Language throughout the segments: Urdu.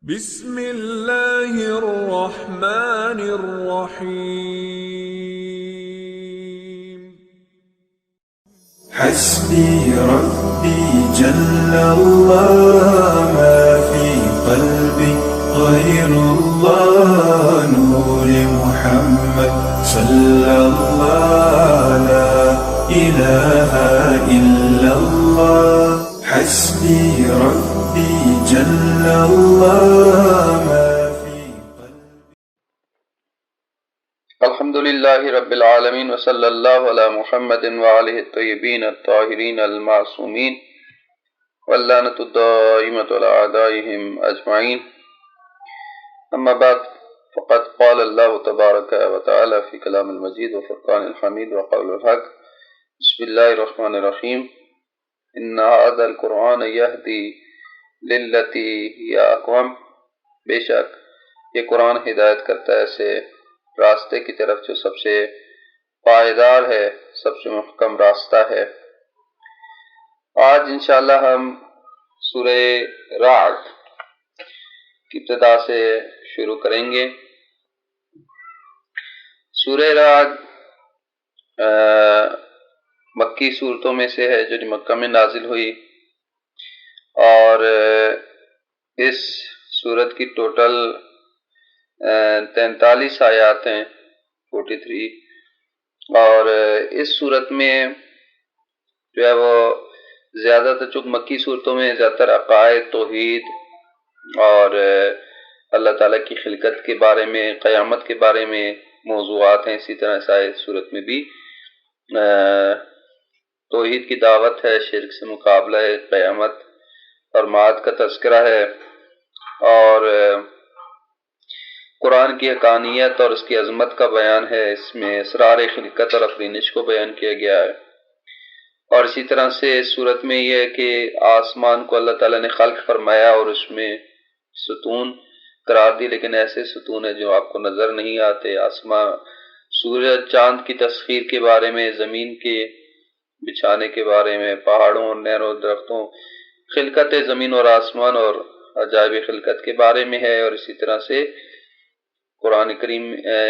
بسم اللہ الرحمن الرحیم حسبي ربي جل الله ما في قلبي غير الله نور محمد صلى الله لا إله إلا الله حسبي ربي جل الله ما في قلبي. الحمد للہ رب العالمین وصلی اللہ علی محمد وآلہ الطیبین الطاہرین المعصومین واللعنۃ الدائمۃ علی اعدائہم اجمعین اما بعد فقد قال اللہ تبارک وتعالی فی کلام المجید وفرقان الحمید وقول الحق بسم اللہ الرحمن الرحیم ان ھذا القرآن یہدی للتی ہی اقوم، بے شک یہ قرآن ہدایت کرتا ہے ایسے راستے کی طرف جو سب سے پائیدار ہے، سب سے محکم راستہ ہے۔ آج انشاءاللہ ہم سورہ رعد کی ابتدا سے شروع کریں گے۔ سورہ رعد مکی صورتوں میں سے ہے جو مکہ میں نازل ہوئی، اور اس سورت کی ٹوٹل 43 آیات ہیں، 43، اور اس صورت میں جو ہے وہ زیادہ تر چونکہ مکی صورتوں میں زیادہ تر عقائد، توحید اور اللہ تعالیٰ کی خلقت کے بارے میں، قیامت کے بارے میں موضوعات ہیں۔ اسی طرح اس صورت میں بھی توحید کی دعوت ہے، شرک سے مقابلہ ہے، قیامت اور معاد کا تذکرہ ہے، اور قرآن کی حقانیت اور اس کی عظمت کا بیان ہے۔ اس میں اسرار خلقت اور افرینش کو بیان کیا گیا ہے، اور اسی طرح سے اس صورت میں یہ ہے کہ آسمان کو اللہ تعالیٰ نے خلق فرمایا اور اس میں ستون قرار دی، لیکن ایسے ستون ہیں جو آپ کو نظر نہیں آتے۔ آسمان، سورج، چاند کی تسخیر کے بارے میں، زمین کے بچھانے کے بارے میں، پہاڑوں اور نہروں، درختوں، خلقت زمین اور آسمان اور عجائب خلقت کے بارے میں ہے۔ اور اسی طرح سے قرآن کریم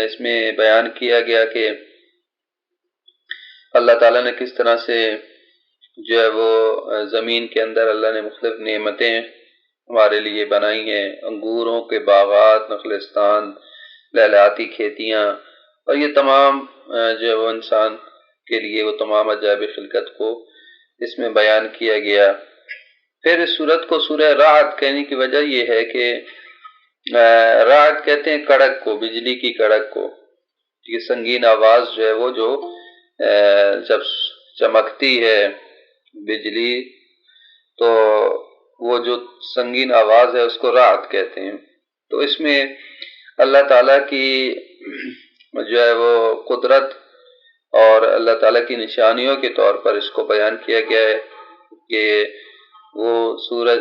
اس میں بیان کیا گیا کہ اللہ تعالیٰ نے کس طرح سے جو ہے وہ زمین کے اندر اللہ نے مختلف نعمتیں ہمارے لیے بنائی ہیں، انگوروں کے باغات، نخلستان، لہلاتی کھیتیاں، اور یہ تمام جو ہے وہ انسان کے لیے وہ تمام عجائب خلقت کو اس میں بیان کیا گیا۔ پھر اس سورت کو سورہ رعد کہنے کی وجہ یہ ہے کہ رعد کہتے ہیں کڑک کو، بجلی کی کڑک کو۔ یہ سنگین آواز جو ہے وہ جو جب چمکتی ہے بجلی تو وہ جو سنگین آواز ہے اس کو رعد کہتے ہیں۔ تو اس میں اللہ تعالیٰ کی جو ہے وہ قدرت اور اللہ تعالیٰ کی نشانیوں کے طور پر اس کو بیان کیا گیا ہے کہ وہ سورج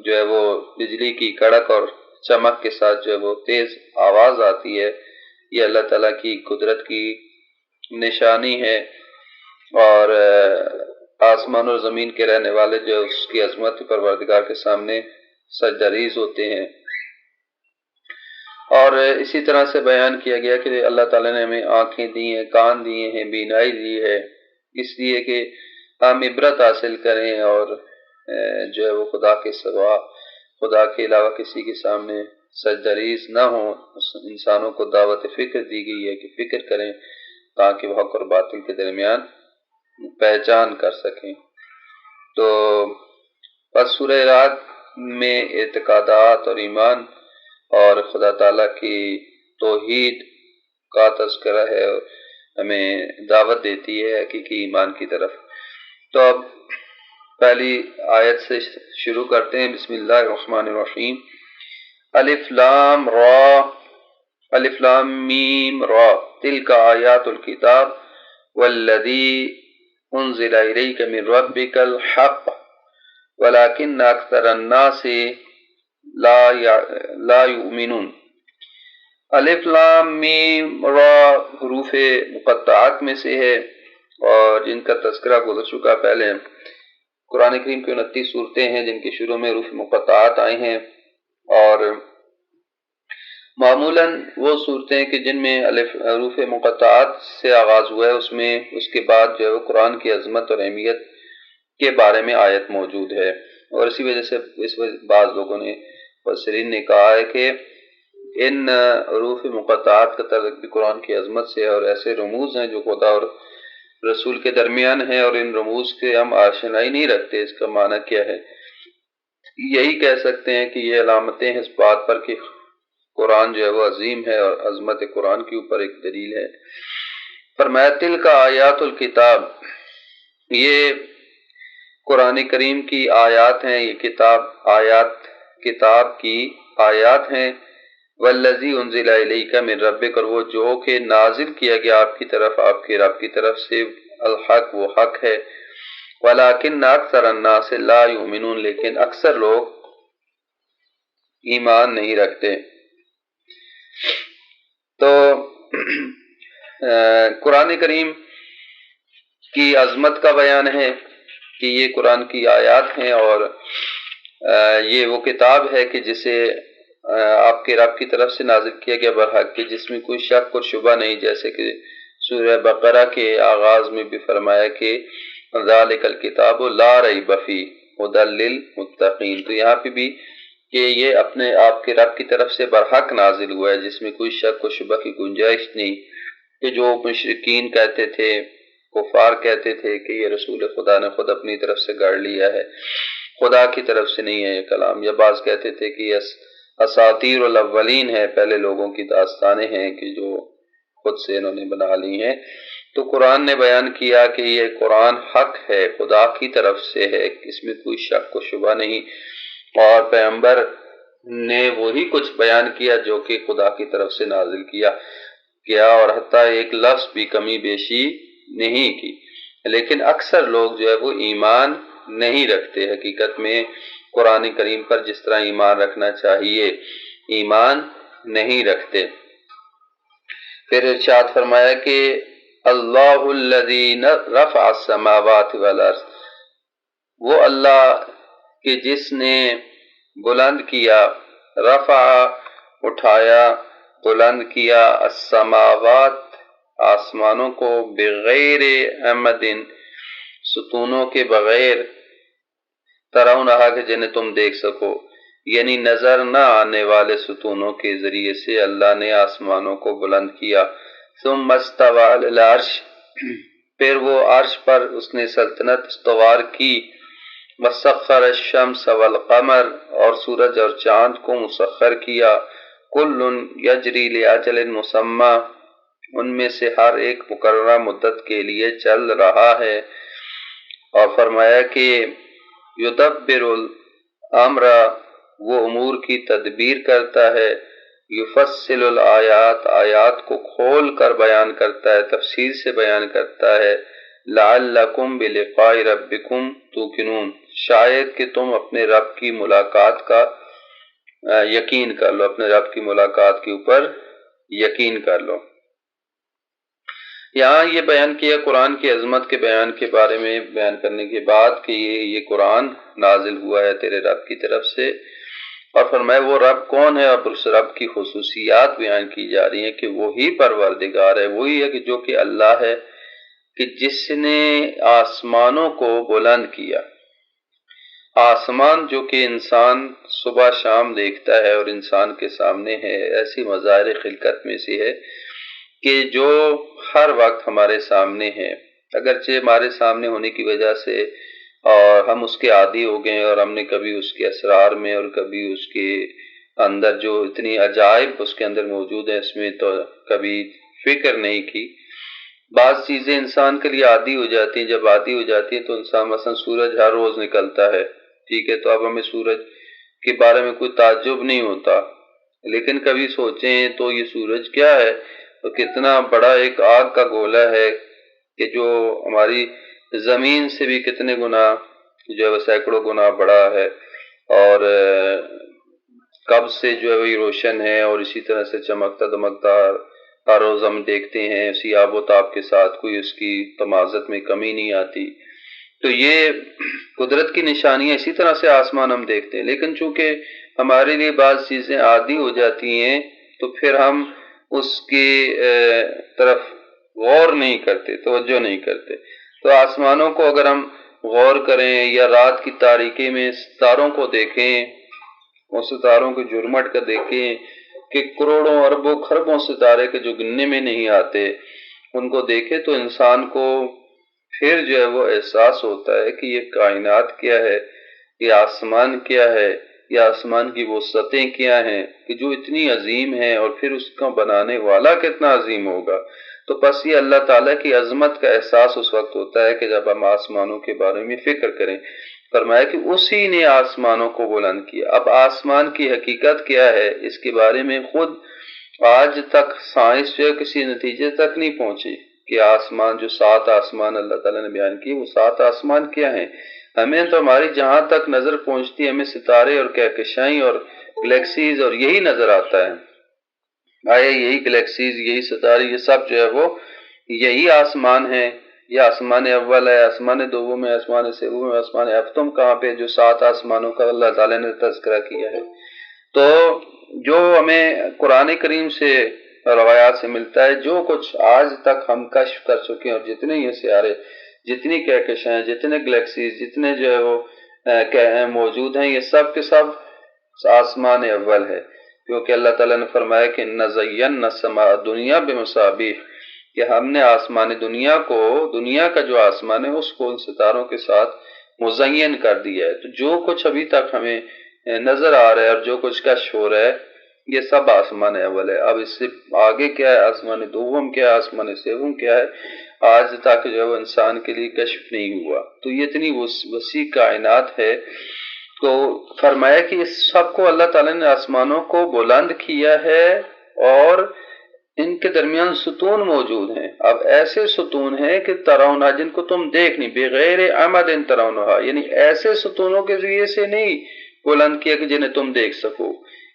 جو ہے وہ بجلی کی کڑک اور چمک کے ساتھ جو ہے وہ تیز آواز آتی ہے، یہ اللہ تعالیٰ کی قدرت کی نشانی ہے، اور آسمان اور زمین کے رہنے والے جو اس کی عظمت پروردگار کے سامنے سجدہ ہوتے ہیں۔ اور اسی طرح سے بیان کیا گیا کہ اللہ تعالیٰ نے ہمیں آنکھیں دی ہیں، کان دیے ہیں، بینائی دی ہے، اس لیے کہ ہم عبرت حاصل کریں اور جو ہے وہ خدا کے سوا، خدا کے علاوہ کسی کے سامنے سجدہ ریز نہ ہوں۔ انسانوں کو دعوت فکر دی گئی ہے کہ فکر کریں تاکہ وہ حق اور باطل کے درمیان پہچان کر سکیں۔ تو بس سورہ رعد میں اعتقادات اور ایمان اور خدا تعالیٰ کی توحید کا تذکرہ ہے، ہمیں دعوت دیتی ہے حقیقی ایمان کی طرف۔ تو اب پہلی آیت سے شروع کرتے ہیں۔ بسم اللہ الرحمن الرحیم۔ الف لام را، الف لام میم را، تلک آیات الکتاب والذی انزل الیک من ربک الحق ولکن اکثر الناس لا یؤمنون۔ الف لام میم را حروف مقطعات میں سے ہے، اور جن کا تذکرہ گزر چکا پہلے۔ قرآن کریم کی 29 صورتیں ہیں جن کے شروع میں حروف مقطعات آئے ہیں، اور معمولاً وہ صورتیں کہ جن میں حروف مقطعات سے آغاز ہوا ہے اس میں اس کے بعد جو ہے وہ قرآن کی عظمت اور اہمیت کے بارے میں آیت موجود ہے، اور اسی وجہ سے بعض لوگوں نے مفسرین نے کہا ہے کہ ان حروف مقطعات کا تعلق بھی قرآن کی عظمت سے ہے، اور ایسے رموز ہیں جو خدا اور رسول کے درمیان ہیں، اور ان رموز کے ہم آشنائی نہیں رکھتے اس کا معنی کیا ہے۔ یہی کہہ سکتے ہیں کہ یہ علامتیں ہیں اس بات پر کہ قرآن جو ہے وہ عظیم ہے اور عظمت قرآن کے اوپر ایک دلیل ہے۔ فرمایا تلک آیات الکتاب، یہ قرآن کریم کی آیات ہیں، یہ کتاب کی آیات ہیں۔ والذی انزل الیک من ربک، اور وہ جو کہ نازل کیا گیا آپ کی طرف آپ کے رب کی طرف سے، الحق وہ حق ہے۔ ولکن اکثر الناس لا یؤمنون، لیکن اکثر لوگ ایمان نہیں رکھتے۔ تو قرآن کریم کی عظمت کا بیان ہے کہ یہ قرآن کی آیات ہیں، اور یہ وہ کتاب ہے کہ جسے آپ کے رب کی طرف سے نازل کیا گیا برحق کہ جس میں کوئی شک اور شبہ نہیں، جیسے کہ سورہ بقرہ کے آغاز میں بھی فرمایا کہ ذالک الکتاب لا ریب فیہ ھدی للمتقین، تو یہاں پہ بھی کہ یہ اپنے آپ کے رب کی طرف سے برحق نازل ہوا ہے جس میں کوئی شک و شبہ کی گنجائش نہیں، کہ جو مشرکین کہتے تھے، کفار کہتے تھے کہ یہ رسول خدا نے خود اپنی طرف سے گڑھ لیا ہے، خدا کی طرف سے نہیں ہے یہ کلام، یا بعض کہتے تھے کہ یہ اساطیر الاولین ہے، پہلے لوگوں کی داستانیں ہیں کہ جو خود سے انہوں نے بنا لی ہیں۔ تو قرآن نے بیان کیا کہ یہ قرآن حق ہے، خدا کی طرف سے ہے، اس میں کوئی شک و شبہ نہیں، اور پیغمبر نے وہی کچھ بیان کیا جو کہ خدا کی طرف سے نازل کیا اور حتیٰ ایک لفظ بھی کمی بیشی نہیں کی، لیکن اکثر لوگ جو ہے وہ ایمان نہیں رکھتے، حقیقت میں قرآن کریم پر جس طرح ایمان رکھنا چاہیے ایمان نہیں رکھتے۔ پھر ارشاد فرمایا کہ اللہ الذی رفع السماوات والارض، وہ اللہ کہ جس نے بلند کیا، رفع اٹھایا، بلند کیا، السماوات آسمانوں کو، بغیر عمد ستونوں کے بغیر، ترونہا کہ جنہیں تم دیکھ سکو، یعنی نظر نہ آنے والے ستونوں کے ذریعے سے اللہ نے آسمانوں کو بلند کیا۔ ثم استوى علی العرش، پھر وہ عرش پر اس نے سلطنت استوار کی۔ وسخر الشمس والقمر، اور سورج اور چاند کو مسخر کیا۔ کل یجری لاجل مسمی، ان میں سے ہر ایک مقررہ مدت کے لیے چل رہا ہے۔ اور فرمایا کہ یدبر الامر، وہ امور کی تدبیر کرتا ہے، یفصل الآیات، آیات کو کھول کر بیان کرتا ہے، تفصیل سے بیان کرتا ہے۔ لعلکم بلقاء ربکم توقنون، شاید کہ تم اپنے رب کی ملاقات کا یقین کر لو، اپنے رب کی ملاقات کے اوپر یقین کر لو۔ یہاں یہ بیان کیا قرآن کی عظمت کے بیان کے بارے میں بیان کرنے کے بعد کہ یہ قرآن نازل ہوا ہے تیرے رب کی طرف سے، اور فرمایا وہ رب کون ہے، اور اس رب کی خصوصیات بیان کی جا رہی ہیں کہ وہی پروردگار ہے، وہی ہے کہ جو کہ اللہ ہے، کہ جس نے آسمانوں کو بلند کیا۔ آسمان جو کہ انسان صبح شام دیکھتا ہے اور انسان کے سامنے ہے، ایسی مظاہر خلقت میں سے ہے کہ جو ہر وقت ہمارے سامنے ہے، اگرچہ ہمارے سامنے ہونے کی وجہ سے اور ہم اس کے عادی ہو گئے، اور ہم نے کبھی اس کے اسرار میں اور کبھی اس کے اندر جو اتنی عجائب اس کے اندر موجود ہیں اس میں تو کبھی فکر نہیں کی۔ بعض چیزیں انسان کے لیے عادی ہو جاتی ہیں، جب عادی ہو جاتی ہیں تو انسان مثلا سورج ہر روز نکلتا ہے، ٹھیک ہے، تو اب ہمیں سورج کے بارے میں کوئی تعجب نہیں ہوتا، لیکن کبھی سوچیں تو یہ سورج کیا ہے، تو کتنا بڑا ایک آگ کا گولا ہے کہ جو ہماری زمین سے بھی کتنے گنا جو ہے وہ سینکڑوں گنا بڑا ہے، اور کب سے جو ہے وہی روشن ہے، اور اسی طرح سے چمکتا دمکتا ہر روز ہم دیکھتے ہیں، اسی آب و تاب کے ساتھ کوئی اس کی تمازت میں کمی نہیں آتی۔ تو یہ قدرت کی نشانیاں، اسی طرح سے آسمان ہم دیکھتے ہیں، لیکن چونکہ ہمارے لیے بعض چیزیں عادی ہو جاتی ہیں تو پھر ہم اس کی طرف غور نہیں کرتے، توجہ نہیں کرتے۔ تو آسمانوں کو اگر ہم غور کریں یا رات کی تاریکی میں ستاروں کو دیکھیں، اور ستاروں کے جھرمٹ کا دیکھیں کہ کروڑوں اربوں خربوں ستارے کے جو گننے میں نہیں آتے، ان کو دیکھے تو انسان کو پھر جو ہے وہ احساس ہوتا ہے کہ یہ کائنات کیا ہے، یہ آسمان کیا ہے، یہ آسمان کی وسعتیں کیا ہیں کہ جو اتنی عظیم ہیں، اور پھر اس کو بنانے والا کتنا عظیم ہوگا۔ تو بس یہ اللہ تعالیٰ کی عظمت کا احساس اس وقت ہوتا ہے کہ جب ہم آسمانوں کے بارے میں فکر کریں۔ فرمایا کہ اسی نے آسمانوں کو بلند کیا۔ اب آسمان کی حقیقت کیا ہے، اس کے بارے میں خود آج تک سائنس جو کسی نتیجے تک نہیں پہنچی کہ آسمان جو 7 آسمان اللہ تعالیٰ نے بیان کیے وہ 7 آسمان کیا ہیں۔ ہمیں تو ہماری جہاں تک نظر پہنچتی ہے ہمیں ستارے اور کہکشائیں اور گلیکسیز اور یہی نظر آتا ہے۔ آیا یہی گلیکسیز، یہی ستارے، یہ سب جو ہے وہ یہی آسمان ہے، یہ آسمان اول ہے، آسمان دوم ہے، آسمان سوم ہے، آسمان ہفتم کہاں پہ جو 7 آسمانوں کا اللہ تعالیٰ نے تذکرہ کیا ہے۔ تو جو ہمیں قرآن کریم سے روایات سے ملتا ہے، جو کچھ آج تک ہم کشف کر چکے ہیں، اور جتنے یہ سیارے، جتنی کہکشائیں، جتنے گلیکسیز، جتنے جو ہے وہ موجود ہیں، یہ سب کے سب آسمان اول ہے، کیونکہ اللہ تعالیٰ نے فرمایا کہ نَزَيَّنَّا السَّمَاءَ الدُّنْيَا بِمَصَابِيحَ، کہ ہم نے آسمان دنیا کو، دنیا کا جو آسمان ہے اس کو ان ستاروں کے ساتھ مزین کر دیا ہے۔ تو جو کچھ ابھی تک ہمیں نظر آ رہا ہے اور جو کچھ کشف ہو رہا ہے یہ سب آسمان اول ہے۔ اب اس سے آگے کیا ہے، آسمان دوم کیا ہے، آسمان سوم کیا ہے، آج تک جو ہے وہ انسان کے لیے کشف نہیں ہوا۔ تو یہ اتنی وسیع کائنات ہے۔ تو فرمایا کہ اس سب کو اللہ تعالیٰ نے آسمانوں کو بلند کیا ہے، اور ان کے درمیان ستون موجود ہیں۔ اب ایسے ستون ہیں کہ ترونہ، جن کو تم دیکھ نہیں، بغیر عمد ترونہا، یعنی ایسے ستونوں کے ذریعے سے نہیں بلند کیا کہ جنہیں تم دیکھ سکو۔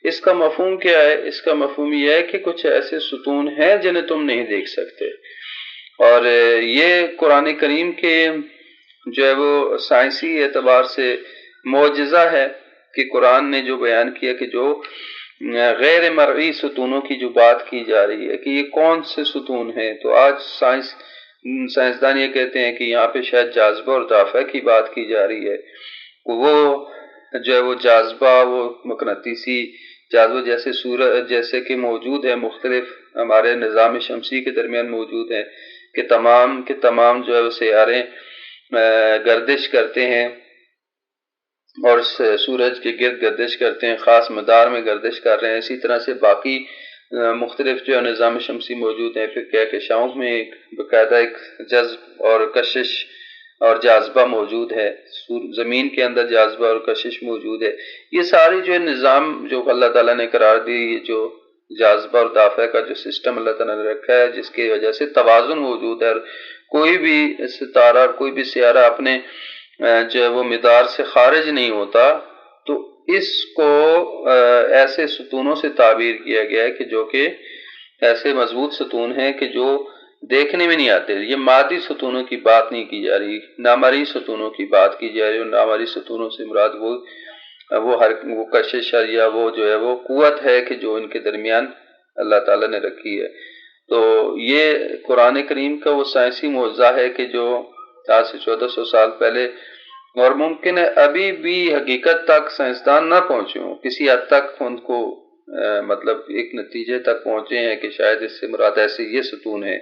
اس کا مفہوم کیا ہے؟ اس کا مفہوم یہ ہے کہ کچھ ایسے ستون ہیں جنہیں تم نہیں دیکھ سکتے۔ اور یہ قرآن کریم کے جو ہے وہ سائنسی اعتبار سے معجزہ ہے کہ قرآن نے جو بیان کیا کہ جو غیر مرئی ستونوں کی جو بات کی جا رہی ہے کہ یہ کون سے ستون ہیں، تو آج سائنسدان یہ کہتے ہیں کہ یہاں پہ شاید جاذبہ اور دافع کی بات کی جا رہی ہے۔ وہ جو ہے وہ جاذبہ، وہ مقناطیسی جاذبہ جیسے سورج جیسے کہ موجود ہے، مختلف ہمارے نظام شمسی کے درمیان موجود ہیں کہ تمام کے تمام جو ہے وہ سیارے گردش کرتے ہیں اور سورج کے گرد گردش کرتے ہیں، خاص مدار میں گردش کر رہے ہیں۔ اسی طرح سے باقی مختلف جو نظام شمسی موجود ہیں، پھر کہکشاؤں میں باقاعدہ ایک جذب اور کشش اور جاذبہ موجود ہے، زمین کے اندر جاذبہ اور کشش موجود ہے۔ یہ ساری جو نظام جو اللہ تعالیٰ نے قرار دی، یہ جو جاذبہ اور دافع کا جو سسٹم اللہ تعالیٰ نے رکھا ہے، جس کی وجہ سے توازن موجود ہے، اور کوئی بھی ستارہ اور کوئی بھی سیارہ اپنے جو ہے وہ مدار سے خارج نہیں ہوتا، تو اس کو ایسے ستونوں سے تعبیر کیا گیا ہے کہ جو کہ ایسے مضبوط ستون ہیں کہ جو دیکھنے میں نہیں آتے۔ یہ مادی ستونوں کی بات نہیں کی جا رہی، نامرئی ستونوں کی بات کی جا رہی ہے، اور نامرئی ستونوں سے مراد وہ کشش یا وہ جو ہے وہ قوت ہے کہ جو ان کے درمیان اللہ تعالیٰ نے رکھی ہے۔ تو یہ قرآن کریم کا وہ سائنسی معجزہ ہے کہ جو آج سے 1400 سال پہلے، اور ممکن ہے ابھی بھی حقیقت تک سائنسدان نہ پہنچے ہوں، کسی حد تک ان کو مطلب ایک نتیجے تک پہنچے ہیں کہ شاید اس سے مراد ایسے یہ ستون ہے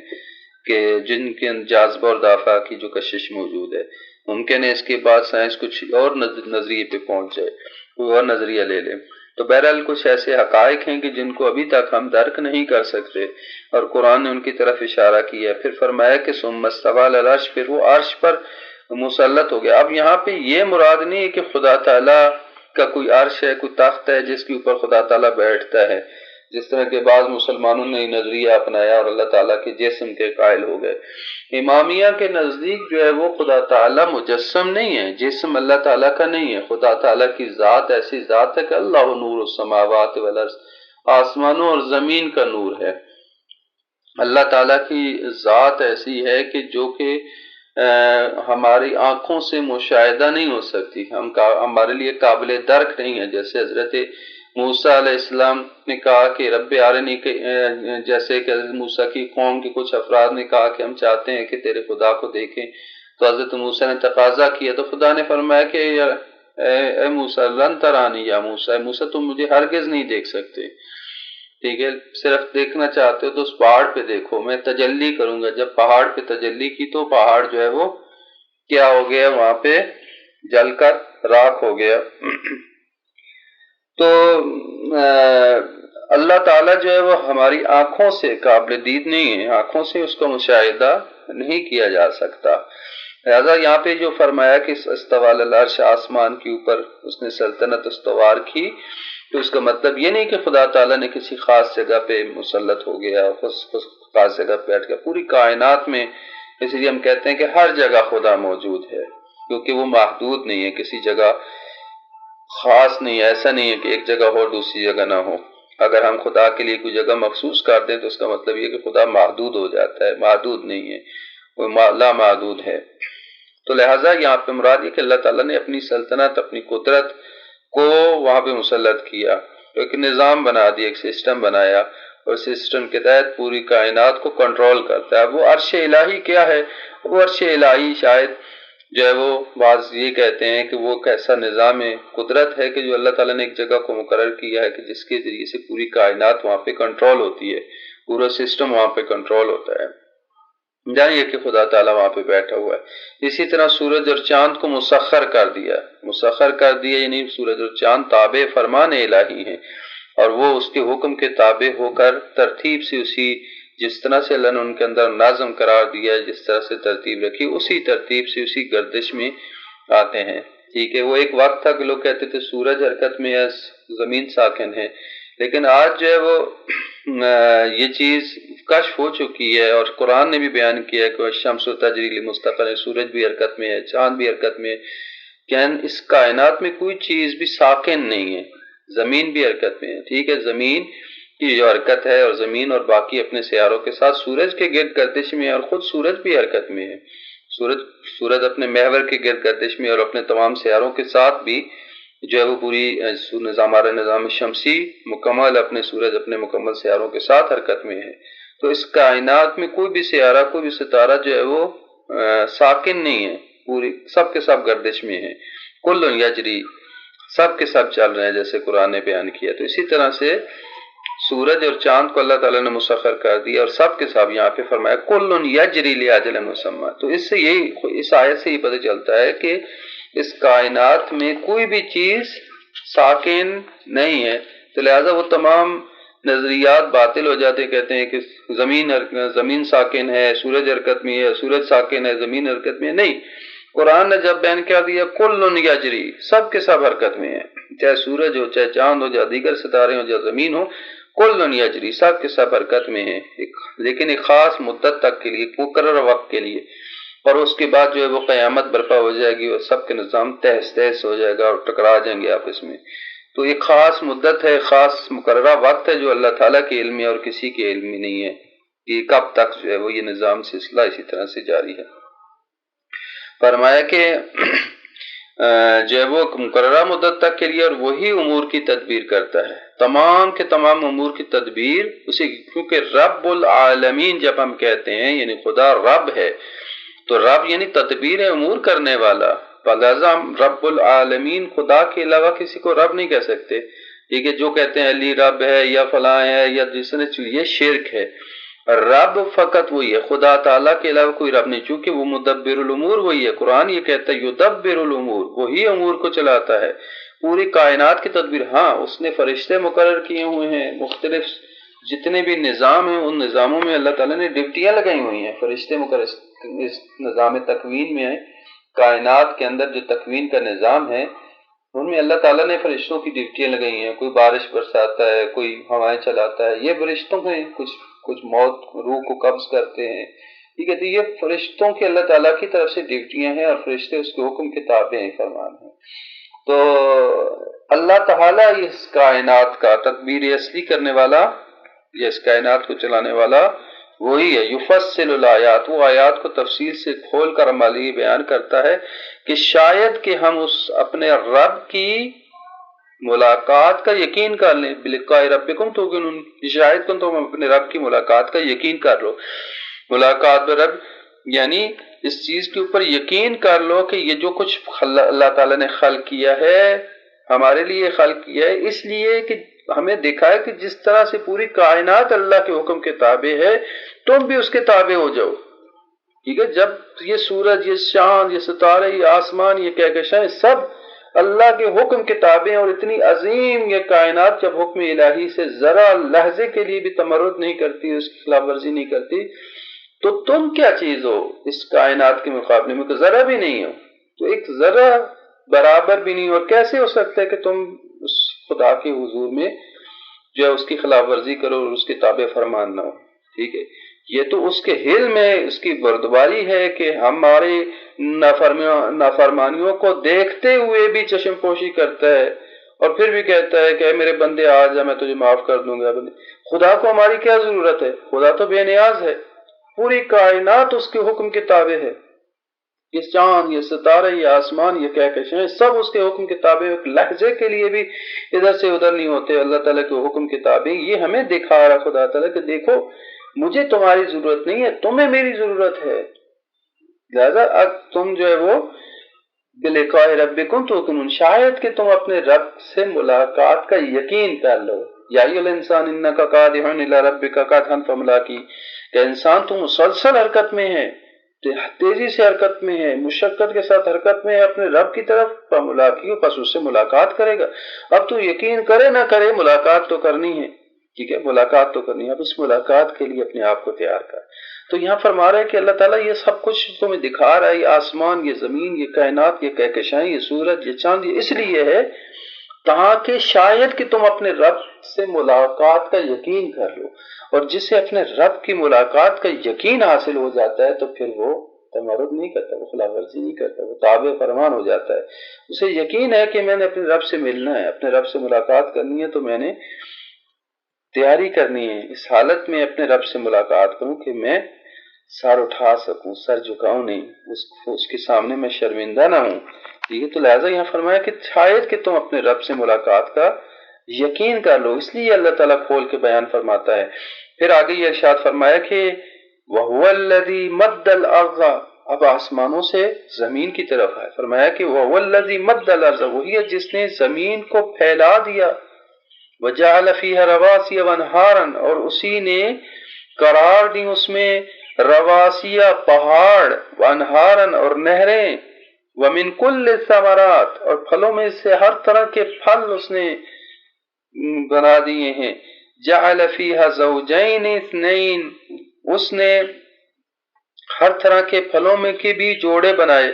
کہ جن کے جاذبہ اور دافع کی جو کشش موجود ہے۔ ممکن ہے اس کے بعد سائنس کچھ اور نظریے پہ پہنچ جائے، کوئی اور نظریہ لے لے۔ تو بہرحال کچھ ایسے حقائق ہیں کہ جن کو ابھی تک ہم درک نہیں کر سکتے، اور قرآن نے ان کی طرف اشارہ کیا ہے۔ پھر فرمایا کہ ثم استوى علی العرش، پھر وہ عرش پر مسلط ہو گیا۔ اب یہاں پہ یہ مراد نہیں ہے کہ خدا تعالیٰ کا کوئی عرش ہے، کوئی تخت ہے جس کے اوپر خدا تعالیٰ بیٹھتا ہے، جس طرح کے بعض مسلمانوں نے نظریہ اپنایا اور اللہ تعالیٰ کے جسم کے قائل ہو گئے۔ امامیہ کے نزدیک جو ہے وہ خدا تعالیٰ مجسم نہیں ہے، جسم اللہ تعالیٰ کا نہیں ہے۔ خدا تعالیٰ کی ذات ایسی ذات ہے کہ اللہ نور السماوات والارض، آسمانوں اور زمین کا نور ہے۔ اللہ تعالیٰ کی ذات ایسی ہے کہ جو کہ ہماری آنکھوں سے مشاہدہ نہیں ہو سکتی، ہمارے لیے قابل درک نہیں ہے. جیسے حضرت موسیٰ علیہ السلام نے کہا کہ رب ارنی، جیسے کہ حضرت موسیٰ کی قوم کے کچھ افراد نے کہا کہ ہم چاہتے ہیں کہ تیرے خدا کو دیکھیں، تو حضرت موسیٰ نے تقاضا کیا تو خدا نے فرمایا کہ اے موسیٰ لن ترانی یا موسیٰ تم مجھے ہرگز نہیں دیکھ سکتے، ٹھیک ہے، صرف دیکھنا چاہتے ہو تو اس پہاڑ پہ دیکھو، میں تجلی کروں گا. جب پہاڑ پہ تجلی کی تو پہاڑ جو ہے وہ کیا ہو گیا، وہاں پہ جل کر راکھ ہو گیا. تو اللہ تعالیٰ جو ہے وہ ہماری آنکھوں سے قابل دید نہیں ہے، آنکھوں سے اس کا مشاہدہ نہیں کیا جا سکتا. لہذا یہاں پہ جو فرمایا کہ استوى علی العرش، آسمان کے اوپر اس نے سلطنت استوار کی، تو اس کا مطلب یہ نہیں کہ خدا تعالیٰ نے کسی خاص جگہ پہ مسلط ہو گیا، خاص جگہ پہ بیٹھ گیا. پوری کائنات میں اس لیے ہم کہتے ہیں کہ ہر جگہ خدا موجود ہے، کیونکہ وہ محدود نہیں ہے، کسی جگہ خاص نہیں ہے. ایسا نہیں ہے کہ ایک جگہ ہو دوسری جگہ نہ ہو. اگر ہم خدا کے لیے کوئی جگہ مخصوص کر دیں تو اس کا مطلب یہ کہ خدا محدود ہو جاتا ہے، محدود نہیں ہے، وہ لا محدود ہے. تو لہٰذا یہاں پہ مراد یہ کہ اللہ تعالیٰ نے اپنی سلطنت، اپنی قدرت کو وہاں پہ مسلط کیا، ایک نظام بنا دیا، ایک سسٹم بنایا، اور سسٹم کے تحت پوری کائنات کو کنٹرول کرتا ہے. وہ عرش الہی کیا ہے؟ وہ عرش الہی شاید جو ہے وہ بعض یہ کہتے ہیں کہ وہ کیسا نظام قدرت ہے کہ جو اللہ تعالیٰ نے ایک جگہ کو مقرر کیا ہے کہ جس کے ذریعے سے پوری کائنات وہاں پہ کنٹرول ہوتی ہے، پورا سسٹم وہاں پہ کنٹرول ہوتا ہے. جانیے کہ خدا تعالیٰ وہاں پہ بیٹھا ہوا ہے. اسی طرح سورج اور چاند کو مسخر کر دیا، یعنی سورج اور چاند تابع فرمان الہی ہیں، اور وہ اس کے حکم کے تابع ہو کر ترتیب سے جس طرح سے اللہ نے ان کے اندر نظم قرار دیا ہے، جس طرح سے ترتیب رکھی، اسی ترتیب سے اسی گردش میں آتے ہیں. ٹھیک ہے، وہ ایک وقت تھا کہ لوگ کہتے تھے سورج حرکت میں ہے، زمین ساکن ہے، لیکن آج جو ہے وہ یہ چیز کشف ہو چکی ہے، اور قرآن نے بھی بیان کیا ہے کہ الشمس تجری لمستقر، سورج بھی حرکت میں ہے، چاند بھی حرکت میں ہے. کہ اس کائنات میں کوئی چیز بھی ساکن نہیں ہے، زمین بھی حرکت میں ہے. ٹھیک ہے، زمین کی جو حرکت ہے، اور زمین اور باقی اپنے سیاروں کے ساتھ سورج کے گرد گردش میں ہے، اور خود سورج بھی حرکت میں ہے. سورج اپنے محور کے گرد گردش میں اور اپنے تمام سیاروں کے ساتھ بھی جو ہے وہ پوری ہمارا نظام شمسی مکمل اپنے سورج اپنے مکمل سیاروں کے ساتھ حرکت میں ہے. تو اس کائنات میں کوئی بھی سیارہ، کوئی بھی ستارہ جو ہے وہ ساکن نہیں ہے، پوری سب کے سب گردش میں ہے. کل یجری، سب کے سب چل رہے ہیں، جیسے قرآن نے بیان کیا. تو اسی طرح سے سورج اور چاند کو اللہ تعالیٰ نے مسخر کر دیا، اور سب کے سب یہاں پہ فرمایا کل یجری لاجل مسمی. تو اس آیت سے یہ پتہ چلتا ہے کہ اس کائنات میں کوئی بھی چیز ساکن نہیں ہے. تو لہٰذا وہ تمام نظریات باطل ہو جاتے، کہتے ہیں کہ زمین ساکن ہے، سورج حرکت میں ہے، سورج ساکن ہے، زمین حرکت میں ہے. نہیں، قرآن نے جب بیان کیا دیا کل یجری، سب کے سب حرکت میں ہے، چاہے سورج ہو، چاہے چاند ہو، چاہے دیگر ستارے ہو، چاہے زمین ہو، کل یجری، سب کے سب حرکت میں ہے، لیکن ایک خاص مدت تک کے لیے، مقرر وقت کے لیے. اور اس کے بعد جو ہے وہ قیامت برپا ہو جائے گی، اور سب کے نظام تہس تہس ہو جائے گا اور ٹکرا جائیں گے آپس میں. تو ایک خاص مدت ہے، خاص مقررہ وقت ہے جو اللہ تعالیٰ کے علم میں اور کسی کے علم میں نہیں ہے کہ کب تک جو ہے وہ یہ نظام سلسلہ اسی طرح سے جاری ہے. فرمایا کہ جو ہے وہ مقررہ مدت تک کے لیے، اور وہی امور کی تدبیر کرتا ہے، تمام کے تمام امور کی تدبیر اسی، کیونکہ رب العالمین جب ہم کہتے ہیں یعنی خدا رب ہے، تو رب یعنی تدبیر امور کرنے والا. لہٰذا ہم رب العالمین خدا کے علاوہ کسی کو رب نہیں کہہ سکتے. ٹھیک ہے، جو کہتے ہیں علی رب ہے یا فلاں ہے یا دوسرے، یہ شرک ہے. رب فقط وہی ہے، خدا تعالیٰ کے علاوہ کوئی رب نہیں، چونکہ وہ مدبر الامور وہی ہے. قرآن یہ کہتا ہے یدبر الامور، وہی امور کو چلاتا ہے، پوری کائنات کی تدبیر. ہاں، اس نے فرشتے مقرر کیے ہوئے ہیں، مختلف جتنے بھی نظام ہیں ان نظاموں میں اللہ تعالیٰ نے ڈپٹیاں لگائی ہوئی ہیں. فرشتے مقرر اس نظام تکوین میں، کائنات کے اندر جو تکوین کا نظام ہے ان میں اللہ تعالیٰ نے فرشتوں کی ڈپٹیاں لگائی ہیں. کوئی بارش برساتا ہے، کوئی ہوائیں چلاتا ہے، یہ فرشتوں کے کچھ موت روح کو قبض کرتے ہیں. ٹھیک ہے، تو یہ فرشتوں کے اللہ تعالیٰ کی طرف سے ڈپٹیاں ہیں، اور فرشتے اس کے حکم کے تابع ہیں، فرمان ہیں. تو اللہ تعالیٰ اس کائنات کا تدبیر اصلی کرنے والا، یا اس کائنات کو چلانے والا وہی ہے یفصل الآیات، وہ آیات کو تفصیل سے کھول کر ہمارے لیے بیان کرتا ہے کہ شاید کہ ہم اس اپنے رب کی ملاقات کا یقین کر لیں، بلقاء ربکم توقنون، شاید کہ تم اپنے رب کی ملاقات کا یقین کر لو۔ ملاقات رب یعنی اس چیز کے اوپر یقین کر لو کہ یہ جو کچھ اللہ تعالیٰ نے خلق کیا ہے ہمارے لیے خلق کیا ہے، اس لیے کہ ہمیں دیکھا ہے کہ جس طرح سے پوری کائنات اللہ کے حکم کے تابع ہے، تم بھی اس کے تابع ہو جاؤ، ٹھیک ہے؟ جب یہ سورج، یہ چاند، یہ ستارے، یہ آسمان، یہ کہکشائیں سب اللہ کے حکم کے تابع ہیں، اور اتنی عظیم یہ کائنات جب حکم الہی سے ذرا لحظے کے لیے بھی تمرد نہیں کرتی، اس کی خلاف ورزی نہیں کرتی، تو تم کیا چیز ہو اس کائنات کے مقابلے میں؟ تو ذرا بھی نہیں ہو، تو ایک ذرا برابر بھی نہیں، اور کیسے ہو سکتا ہے کہ تم اس خدا کے حضور میں جو ہے اس کی خلاف ورزی کرو اور اس کے تابع فرمان نہ ہو، ٹھیک ہے؟ یہ تو اس کے حلم ہے، اس کی بردباری ہے کہ ہمارے نافرمانیوں کو دیکھتے ہوئے بھی چشم پوشی کرتا ہے، اور پھر بھی کہتا ہے کہ اے میرے بندے آ جا، میں تجھے معاف کر دوں گا۔ خدا کو ہماری کیا ضرورت ہے؟ خدا تو بے نیاز ہے، پوری کائنات اس کے حکم کے تابع ہے، یہ چاند، یہ ستارے، یہ آسمان، یہ کہکشائیں سب اس کے حکم کے تابع، ایک لحظے کے لیے بھی ادھر سے ادھر نہیں ہوتے، اللہ تعالیٰ کے حکم کے تابع۔ یہ ہمیں دکھا رہا خدا تعالیٰ کہ دیکھو مجھے تمہاری ضرورت نہیں ہے، تمہیں میری ضرورت ہے، لہذا اب تم جو ہے وہ بلقاء ربکم توقنون، شاید کہ تم اپنے رب سے ملاقات کا یقین کر لو۔ یا ایھا الانسان انک کادح الی ربک کدحا فملاقی، کہ انسان تو مسلسل حرکت میں ہے، تیزی سے حرکت میں ہے، مشقت کے ساتھ حرکت میں ہے اپنے رب کی طرف، فملاقی، پس اس سے ملاقات کرے گا۔ اب تو یقین کرے نہ کرے ملاقات تو کرنی ہے، ٹھیک ہے؟ ملاقات تو کرنی ہے، اب اس ملاقات کے لیے اپنے آپ کو تیار کر۔ تو یہاں فرما رہا ہے کہ اللہ تعالیٰ یہ سب کچھ تمہیں دکھا رہا ہے، یہ آسمان، یہ زمین، یہ کائنات، یہ کہکشائیں، یہ سورج، یہ چاند، یہ اس لیے ہے تاکہ شاید کہ تم اپنے رب سے ملاقات کا یقین کر لو، اور جس سے اپنے رب کی ملاقات کا یقین حاصل ہو جاتا ہے تو پھر وہ تمرد نہیں کرتا، وہ خلاف ورزی نہیں کرتا، وہ تابع فرمان ہو جاتا ہے۔ اسے یقین ہے کہ میں نے اپنے رب سے ملنا ہے، اپنے رب سے ملاقات کرنی ہے، تو میں نے تیاری کرنی ہے، اس حالت میں اپنے رب سے ملاقات کروں کہ میں سر اٹھا سکوں، سر جھکاؤں نہیں، اس کے سامنے میں شرمندہ نہ ہوں، ٹھیک ہے؟ تو لہٰذا یہاں فرمایا کہ شاید کہ تم اپنے رب سے ملاقات کا یقین کر لو، اس لیے اللہ تعالیٰ کھول کے بیان فرماتا ہے۔ پھر آگے یہ ارشاد فرمایا کہ وَهُوَ الَّذِي مَدَّ الْأَرْضَ، اب آسمانوں سے زمین کی طرف ہے، فرمایا کہ وَهُوَ الَّذِي مَدَّ الْأَرْضَ، وہی ہے جس نے زمین کو پھیلا دیا، وَجَعَلَ فِيهَا رَوَاسِيَ وَأَنْهَارًا، اور اسی نے قرار دی اس میں رواسیہ پہاڑ، وانہارن اور نہریں، ومن کل الثمرات اور پھلوں میں سے ہر طرح کے پھل اس نے بنا دیے ہیں، جعل فیہا زوجین اثنین، اس نے ہر طرح کے پھلوں میں کے بھی جوڑے بنائے،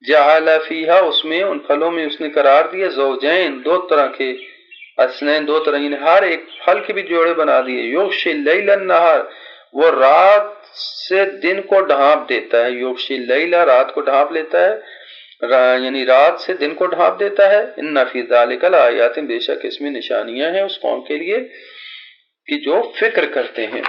جعل فیہا اس میں ان پھلوں میں اس نے قرار دیا زوجین دو طرح کے، اثنین دو طرح، یعنی ہر ایک پھل کے بھی جوڑے بنا دیے، یغشی اللیل النہار، وہ رات سے دن کو ڈھانپ دیتا ہے، یغشی اللیل رات کو ڈھانپ لیتا ہے، یعنی رات سے دن کو ڈھانپ دیتا ہے، ان فی ذلک لآیات، بے شک اس میں نشانیاں ہیں اس قوم کے لیے کہ جو فکر کرتے ہیں۔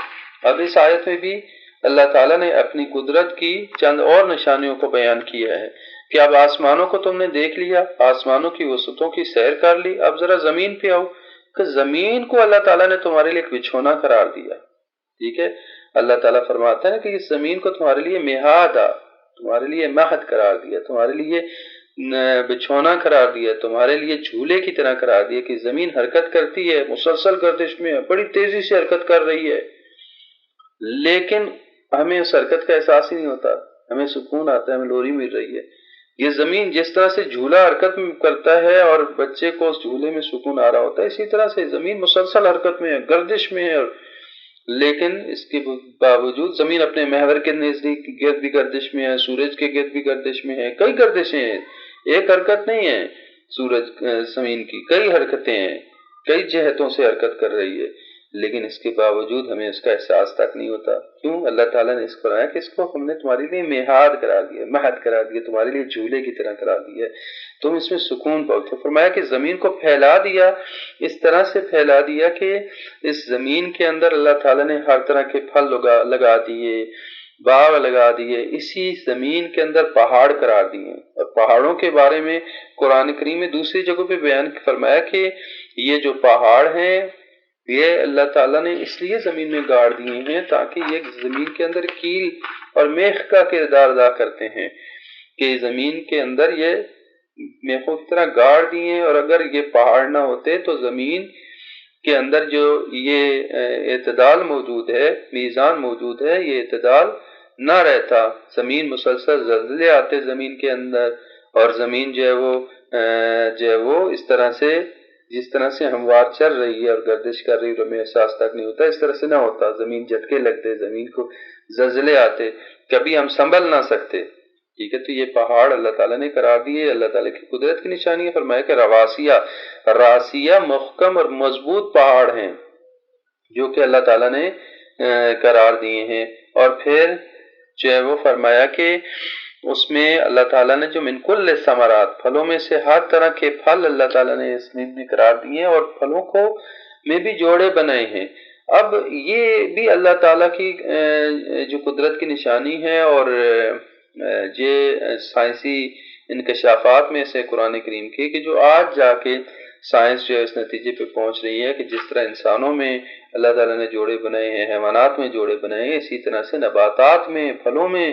اب اس آیت میں بھی اللہ تعالیٰ نے اپنی قدرت کی چند اور نشانیوں کو بیان کیا ہے کہ اب آسمانوں کو تم نے دیکھ لیا، آسمانوں کی وسعتوں کی سیر کر لی، اب ذرا زمین پہ آؤ، کہ زمین کو اللہ تعالیٰ نے تمہارے لیے ایک بچھونا قرار دیا، ٹھیک ہے؟ اللہ تعالیٰ فرماتا ہے کہ اس زمین کو تمہارے لیے مہادا، تمہارے لیے مہد قرار دیا، تمہارے لیے بچھونا قرار دیا، تمہارے لیے جھولے کی طرح قرار دیا، کہ زمین حرکت کرتی ہے، مسلسل گردش میں ہے، بڑی تیزی سے حرکت کر رہی ہے، لیکن ہمیں اس حرکت کا احساس ہی نہیں ہوتا، ہمیں سکون آتا ہے، ہمیں لوری مل رہی ہے۔ یہ زمین جس طرح سے جھولا حرکت کرتا ہے اور بچے کو اس جھولے میں سکون آ رہا ہوتا ہے، اسی طرح سے زمین مسلسل حرکت میں ہے، گردش میں ہے، لیکن اس کے باوجود زمین اپنے محور کے نزدیک گرد بھی گردش میں ہے، سورج کے گرد بھی گردش میں ہے، کئی گردشیں ہیں، ایک حرکت نہیں ہے سورج زمین کی، کئی حرکتیں ہیں، کئی جہتوں سے حرکت کر رہی ہے، لیکن اس کے باوجود ہمیں اس کا احساس تک نہیں ہوتا. کیوں؟ اللہ تعالیٰ نے اس کو فرمایا کہ اس کو ہم نے تمہارے لیے مہاد کرا دیا، مہد کرا دیا، تمہارے لیے جھولے کی طرح کرا دیا ہے، تم اس میں سکون پاؤ. تو فرمایا کہ زمین کو پھیلا دیا، اس طرح سے پھیلا دیا کہ اس زمین کے اندر اللہ تعالیٰ نے ہر طرح کے پھل لگا دیے، باغ لگا دیے، اسی زمین کے اندر پہاڑ قرار دیے. اور پہاڑوں کے بارے میں قرآن کریم میں دوسری جگہ پہ بیان فرمایا کہ یہ جو پہاڑ ہیں یہ اللہ تعالیٰ نے اس لیے زمین میں گاڑ دیے ہیں تاکہ یہ زمین کے اندر کیل اور میخ کا کردار ادا کرتے ہیں، کہ زمین کے اندر یہ میخوں کی طرح گاڑ دیے ہیں. اور اگر یہ پہاڑ نہ ہوتے تو زمین کے اندر جو یہ اعتدال موجود ہے، میزان موجود ہے، یہ اعتدال نہ رہتا. زمین مسلسل زلزلے آتے زمین کے اندر، اور زمین جو ہے وہ اس طرح سے جس طرح سے ہموار چل رہی ہے اور گردش کر رہی ہے، ہمیں احساس تک نہیں ہوتا، اس طرح سے نہ ہوتا. زمین جھٹکے لگتے، زمین کو زلزلے آتے، کبھی ہم سنبھل نہ سکتے. ٹھیک ہے، تو یہ پہاڑ اللہ تعالیٰ نے قرار دیے، اللہ تعالیٰ کی قدرت کی نشانی ہے. فرمایا کہ راسیہ محکم اور مضبوط پہاڑ ہیں جو کہ اللہ تعالیٰ نے قرار دیے ہیں. اور پھر جو ہے وہ فرمایا کہ اس میں اللہ تعالیٰ نے جو من کل ثمرات، پھلوں میں سے ہر طرح کے پھل اللہ تعالیٰ نے اس میں قرار دیے ہیں، اور پھلوں کو میں بھی جوڑے بنائے ہیں. اب یہ بھی اللہ تعالیٰ کی جو قدرت کی نشانی ہے، اور یہ سائنسی انکشافات میں سے قرآن کریم کے کہ جو آج جا کے سائنس جو ہے اس نتیجے پہ پہنچ رہی ہے کہ جس طرح انسانوں میں اللہ تعالیٰ نے جوڑے بنائے ہیں، حیوانات میں جوڑے بنائے ہیں، اسی طرح سے نباتات میں، پھلوں میں،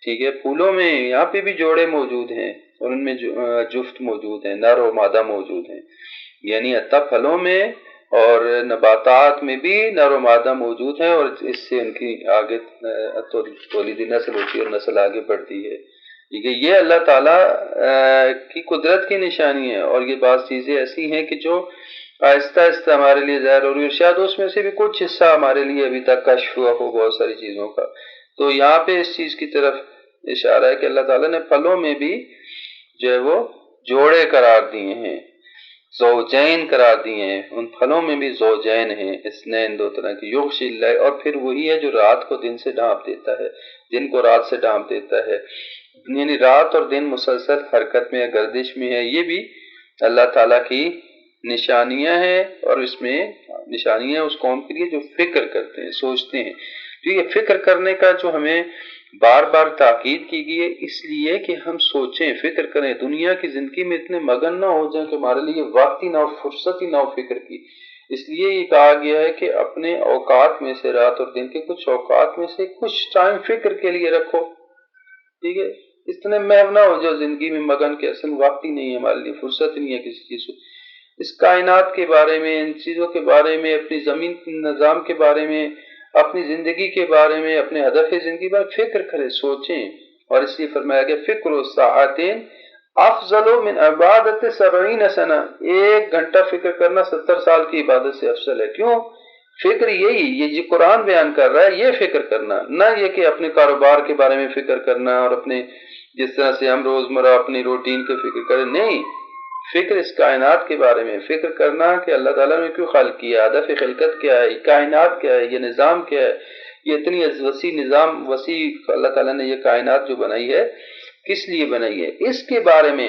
ٹھیک ہے، پھولوں میں، یہاں پہ بھی جوڑے موجود ہیں، اور ان میں جفت موجود ہیں، نر و مادہ موجود ہیں. یعنی حتیٰ پھلوں میں اور نباتات میں بھی نر و مادہ موجود ہیں، اور اس سے ان کی آگے تولیدی نسل ہوتی ہے اور نسل آگے بڑھتی ہے. ٹھیک ہے، یہ اللہ تعالیٰ کی قدرت کی نشانی ہے. اور یہ بعض چیزیں ایسی ہیں کہ جو آہستہ آہستہ ہمارے لیے ظاہر ہو رہی ہے، اور شاید اس میں سے بھی کچھ حصہ ہمارے لیے ابھی تک کشف ہوا ہو بہت ساری چیزوں کا. تو یہاں پہ اس چیز کی طرف اشارہ ہے کہ اللہ تعالیٰ نے پھلوں میں بھی جو ہے وہ جوڑے قرار دیے ہیں، زوجین قرار دیے ہیں. ان پھلوں میں بھی زوجین ہیں، اثنین، دو طرح کی. یغشی الليل، اور پھر وہی ہے جو رات کو دن سے ڈھانپ دیتا ہے، دن کو رات سے ڈھانپ دیتا ہے. یعنی رات اور دن مسلسل حرکت میں ہے، گردش میں ہے. یہ بھی اللہ تعالیٰ کی نشانیاں ہیں، اور اس میں نشانیاں اس قوم کے لیے جو فکر کرتے ہیں، سوچتے ہیں. تو یہ فکر کرنے کا جو ہمیں بار بار تاکید کی گئی ہے، اس لیے کہ ہم سوچیں، فکر کریں، دنیا کی زندگی میں اتنے مگن نہ ہو جائیں کہ ہمارے لیے وقت ہی نہ ہو، فرصت ہی نہ ہو فکر کی. اس لیے یہ کہا گیا ہے کہ اپنے اوقات میں سے، رات اور دن کے کچھ اوقات میں سے کچھ ٹائم فکر کے لیے رکھو. ٹھیک ہے، اتنے محو نہ ہو جاؤ زندگی میں مگن کے اصل وقت ہی نہیں ہے ہمارے لیے، فرصت نہیں ہے کسی چیز کو. اس کائنات کے بارے میں، ان چیزوں کے بارے میں، اپنی زمین کے نظام کے بارے میں، اپنی زندگی کے بارے میں، اپنے ہدف زندگی پر فکر کریں، سوچیں. اور اس لیے فرمایا گیا فکر و ساعتین افضل من عبادت 70 سنہ، 1 گھنٹہ فکر کرنا 70 سال کی عبادت سے افضل ہے. کیوں؟ فکر یہی، یہ جو قرآن بیان کر رہا ہے، یہ فکر کرنا، نہ یہ کہ اپنے کاروبار کے بارے میں فکر کرنا اور اپنے جس طرح سے ہم روزمرہ اپنی روٹین کے فکر کریں. نہیں، فکر اس کائنات کے بارے میں فکر کرنا کہ اللہ تعالیٰ نے کیوں خلق کیا، ہدف خلقت کیا ہے، کائنات کیا ہے، یہ نظام کیا ہے، یہ اتنی وسیع نظام، وسیع اللہ تعالیٰ نے یہ کائنات جو بنائی ہے کس لیے بنائی ہے، اس کے بارے میں.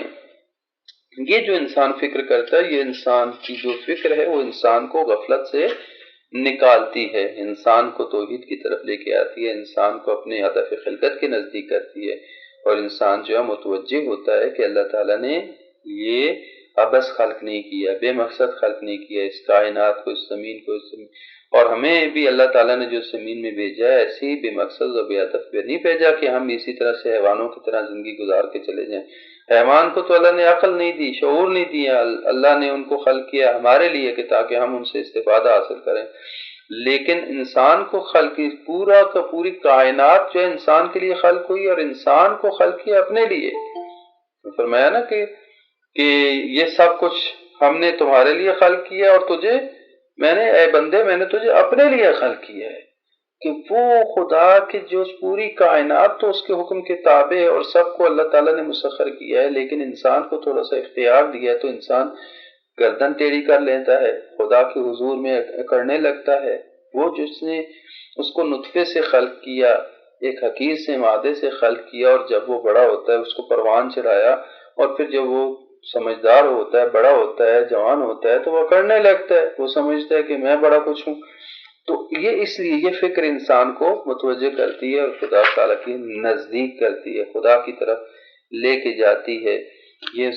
یہ جو انسان فکر کرتا ہے، یہ انسان کی جو فکر ہے وہ انسان کو غفلت سے نکالتی ہے، انسان کو توحید کی طرف لے کے آتی ہے، انسان کو اپنے ہدف خلقت کے نزدیک کرتی ہے، اور انسان جو ہے متوجہ ہوتا ہے کہ اللہ تعالیٰ نے یہ عبث خلق نہیں کیا، بے مقصد خلق نہیں کیا اس کائنات کو، اس زمین کو، اور ہمیں بھی اللہ تعالیٰ نے جو زمین میں بھیجا ہے ایسے ہی بے مقصد اور بے ہدف پہ نہیں بھیجا کہ ہم اسی طرح سے حیوانوں کی طرح زندگی گزار کے چلے جائیں. حیوان کو تو اللہ نے عقل نہیں دی، شعور نہیں دیا، اللہ نے ان کو خلق کیا ہمارے لیے کہ تاکہ ہم ان سے استفادہ حاصل کریں. لیکن انسان کو خلق کی پورا کا پوری کائنات جو ہے انسان کے لیے خلق ہوئی، اور انسان کو خلق کیا اپنے لیے. فرمایا نا کہ یہ سب کچھ ہم نے تمہارے لیے خلق کیا، اور تجھے میں نے، اے بندے، میں نے تجھے اپنے لیے خلق کیا ہے. کہ وہ خدا کی جو پوری کائنات تو اس کے حکم کے تابع ہے، اور سب کو اللہ تعالیٰ نے مسخر کیا ہے، لیکن انسان کو تھوڑا سا اختیار دیا ہے، تو انسان گردن ٹیڑھی کر لیتا ہے، خدا کے حضور میں اکڑنے لگتا ہے۔ وہ جس نے اس کو نطفے سے خلق کیا، ایک حقیر سے مادے سے خلق کیا، اور جب وہ بڑا ہوتا ہے اس کو پروان چڑھایا، اور پھر جب وہ سمجھدار ہوتا ہے، بڑا ہوتا ہے، جوان ہوتا ہے، تو وہ اکڑنے لگتا ہے، وہ سمجھتا ہے کہ میں بڑا کچھ ہوں۔ تو یہ اس لیے یہ فکر انسان کو متوجہ کرتی ہے اور خدا تعالیٰ کی نزدیک کرتی ہے، خدا کی طرف لے کے جاتی ہے۔ یہ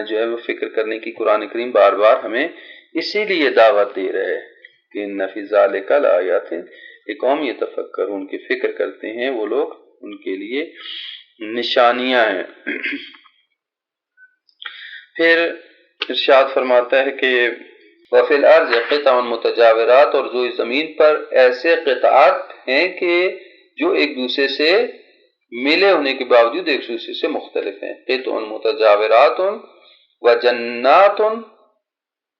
جو ہے وہ فکر کرنے کی قرآن کریم بار بار ہمیں اسی لیے دعوت دے رہا ہے کہ ان فی ذالک لآیات لقوم یتفکرون، کی فکر کرتے ہیں وہ لوگ، ان کے لیے نشانیاں ہیں۔ پھر ارشاد فرماتا ہے کہ وفی الارض قطع متجاورات، اور جو زمین پر ایسے قطعات ہیں کہ جو ایک دوسرے سے ملے ہونے کے باوجود ایک دوسرے سے مختلف ہیں۔ قطع متجاورات وجنات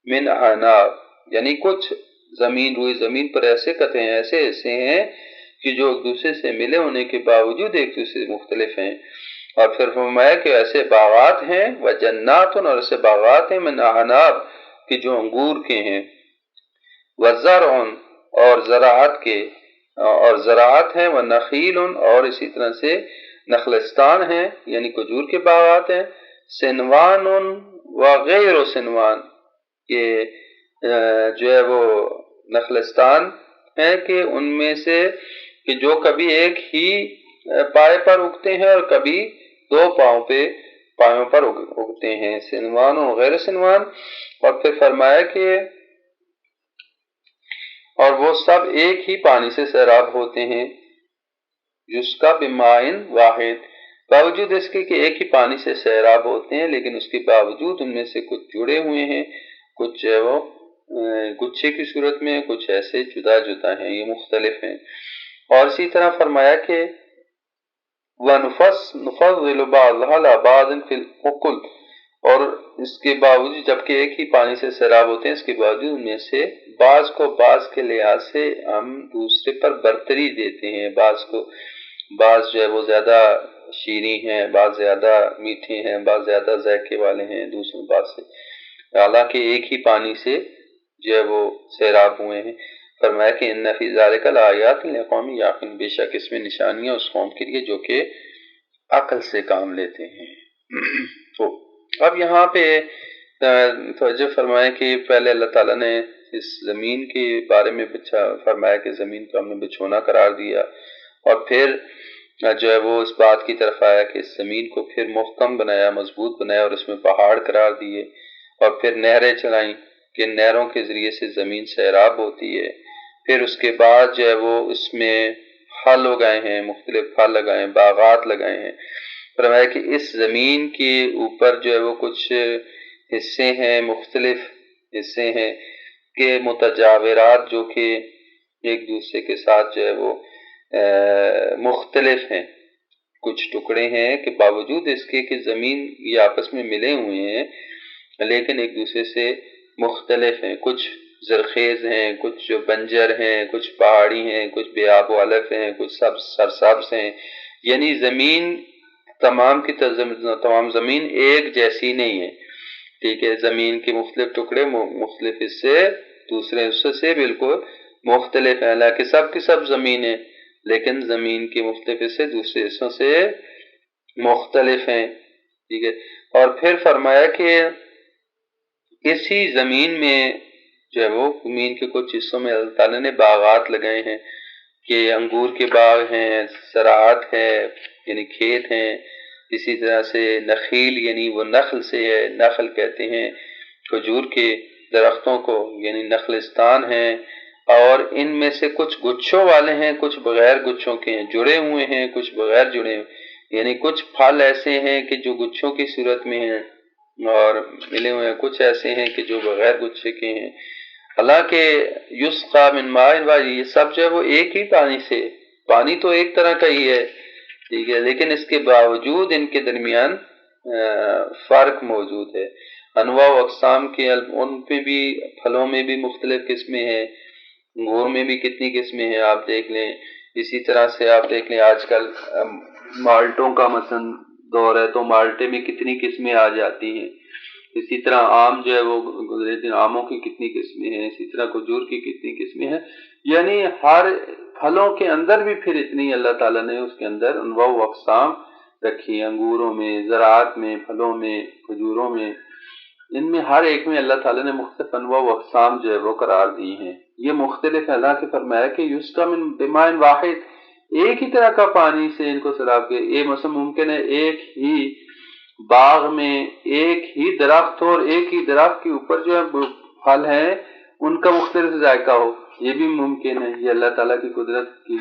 من اعناب، یعنی کچھ روئی زمین پر ایسے قطعے ایسے ہیں کہ جو ایک دوسرے سے ملے ہونے کے باوجود ایک دوسرے سے مختلف ہیں۔ اور پھر فرمایا کہ ایسے باغات ہیں، وجنات، اور ایسے باغات ہیں من اعناب کہ جو انگور کے ہیں، وزرع، اور زراعت ہیں، ونخیل، اور اسی طرح سے نخلستان ہیں یعنی کھجور کے باغات ہیں، سنوان وغیر سنوان، یہ جو ہے وہ نخلستان ہیں کہ ان میں سے کہ جو کبھی ایک ہی پائے پر اگتے ہیں اور کبھی دو پایوں پر اگتے ہیں، سنوان و غیر سنوان۔ اور پھر فرمایا کہ اور وہ سب ایک ہی پانی سے سیراب ہوتے ہیں، جس کا بمائن واحد، باوجود اس کے کہ ایک ہی پانی سے سیراب ہوتے ہیں، لیکن اس کے باوجود ان میں سے کچھ جڑے ہوئے ہیں، کچھ وہ گچھے کی صورت میں، کچھ ایسے جدا جدا ہیں، یہ مختلف ہیں۔ اور اسی طرح فرمایا کہ وَنُفَضِّلُ بَعْضَهَا عَلَىٰ بَعْضٍ فِي الْأُكُلِ، اور اس کے باوجود جبکہ ایک ہی پانی سے سیراب ہوتے ہیں، اس کے باوجود ان میں سے بعض کو بعض کے لحاظ سے ہم دوسرے پر برتری دیتے ہیں، بعض جو ہے وہ زیادہ شیریں ہیں، بعض زیادہ میٹھے ہیں، بعض زیادہ ذائقے والے ہیں دوسرے بعض سے، حالانکہ ایک ہی پانی سے جو ہے وہ سیراب ہوئے ہیں۔ فرمایا کہ ان فی ذالک لآیات لقوم یعقلون، بے شک اس میں نشانیاں اس قوم کے لیے جو کہ عقل سے کام لیتے ہیں۔ تو اب یہاں پہ توجہ فرمائے کہ پہلے اللہ تعالیٰ نے اس زمین کے بارے میں فرمایا کہ زمین کو ہم نے بچھونا قرار دیا، اور پھر جو ہے وہ اس بات کی طرف آیا کہ اس زمین کو پھر محکم بنایا، مضبوط بنایا، اور اس میں پہاڑ قرار دیے، اور پھر نہریں چلائیں کہ نہروں کے ذریعے سے زمین سیراب ہوتی ہے۔ پھر اس کے بعد جو ہے وہ اس میں پھل اگائے ہیں، مختلف پھل لگائے ہیں، باغات لگائے ہیں۔ فرمایا کہ اس زمین کے اوپر جو ہے وہ کچھ حصے ہیں، مختلف حصے ہیں کہ متجاورات، جو کہ ایک دوسرے کے ساتھ جو ہے وہ مختلف ہیں، کچھ ٹکڑے ہیں کہ باوجود اس کے کہ زمین یہ آپس میں ملے ہوئے ہیں لیکن ایک دوسرے سے مختلف ہیں، کچھ زرخیز ہیں، کچھ بنجر ہیں، کچھ پہاڑی ہیں، کچھ بے آب و علف ہیں، کچھ سرسبز ہیں، یعنی زمین تمام زمین ایک جیسی نہیں ہے، ٹھیک ہے، زمین کے مختلف ٹکڑے، مختلف حصے دوسرے حصے سے بالکل مختلف ہیں، حالانکہ سب کی سب زمین ہے لیکن زمین کے مختلف حصے دوسرے حصوں سے مختلف ہیں، ٹھیک ہے۔ اور پھر فرمایا کہ اسی زمین میں جو ہے وہ زمین کے کچھ حصوں میں اللہ تعالیٰ نے باغات لگائے ہیں کہ انگور کے باغ ہیں، زراعت ہے یعنی کھیت ہیں، اسی طرح سے نخیل یعنی وہ نخل سے ہے، نخل کہتے ہیں کھجور کے درختوں کو، یعنی نخلستان ہیں، اور ان میں سے کچھ گچھوں والے ہیں، کچھ بغیر گچھوں کے ہیں، جڑے ہوئے ہیں، کچھ بغیر جڑے ہوئے، یعنی کچھ پھل ایسے ہیں کہ جو گچھوں کی صورت میں ہیں اور ملے ہوئے ہیں، کچھ ایسے ہیں کہ جو بغیر گچھے کے ہیں، حالانکہ یسقا من ماء واحد، یہ سب جو ہے وہ ایک ہی پانی سے، پانی تو ایک طرح کا ہی ہے، ٹھیک ہے، لیکن اس کے باوجود ان کے درمیان فرق موجود ہے، انواع و اقسام کے، ان پہ بھی پھلوں میں بھی مختلف قسمیں ہیں، انگور میں بھی کتنی قسمیں ہیں آپ دیکھ لیں، اسی طرح سے آپ دیکھ لیں آج کل مالٹوں کا مثلا دور ہے تو مالٹے میں کتنی قسمیں آ جاتی ہیں، اسی طرح آم جو ہے وہ گزرے دن آموں کی کتنی قسمیں ہیں، اسی طرح کھجور کی کتنی قسمیں ہیں، یعنی ہر پھلوں کے اندر بھی پھر اتنی اللہ تعالیٰ نے اس کے اندر انواع و اقسام رکھی ہیں، انگوروں میں، زراعت میں، پھلوں میں، کھجوروں میں، ان میں ہر ایک میں اللہ تعالیٰ نے مختلف انواع و اقسام جو ہے وہ قرار دی ہیں۔ یہ مختلف اللہ کے فرمایا کہ یسقا من بماء واحد، ایک ہی طرح کا پانی سے ان کو سیراب کے، یہ مثلا ممکن ہے ایک ہی باغ میں ایک ہی درخت ہو اور ایک ہی درخت کے اوپر جو ہے پھل ہیں ان کا مختلف ذائقہ ہو، یہ بھی ممکن ہے، یہ اللہ تعالیٰ کی قدرت کی۔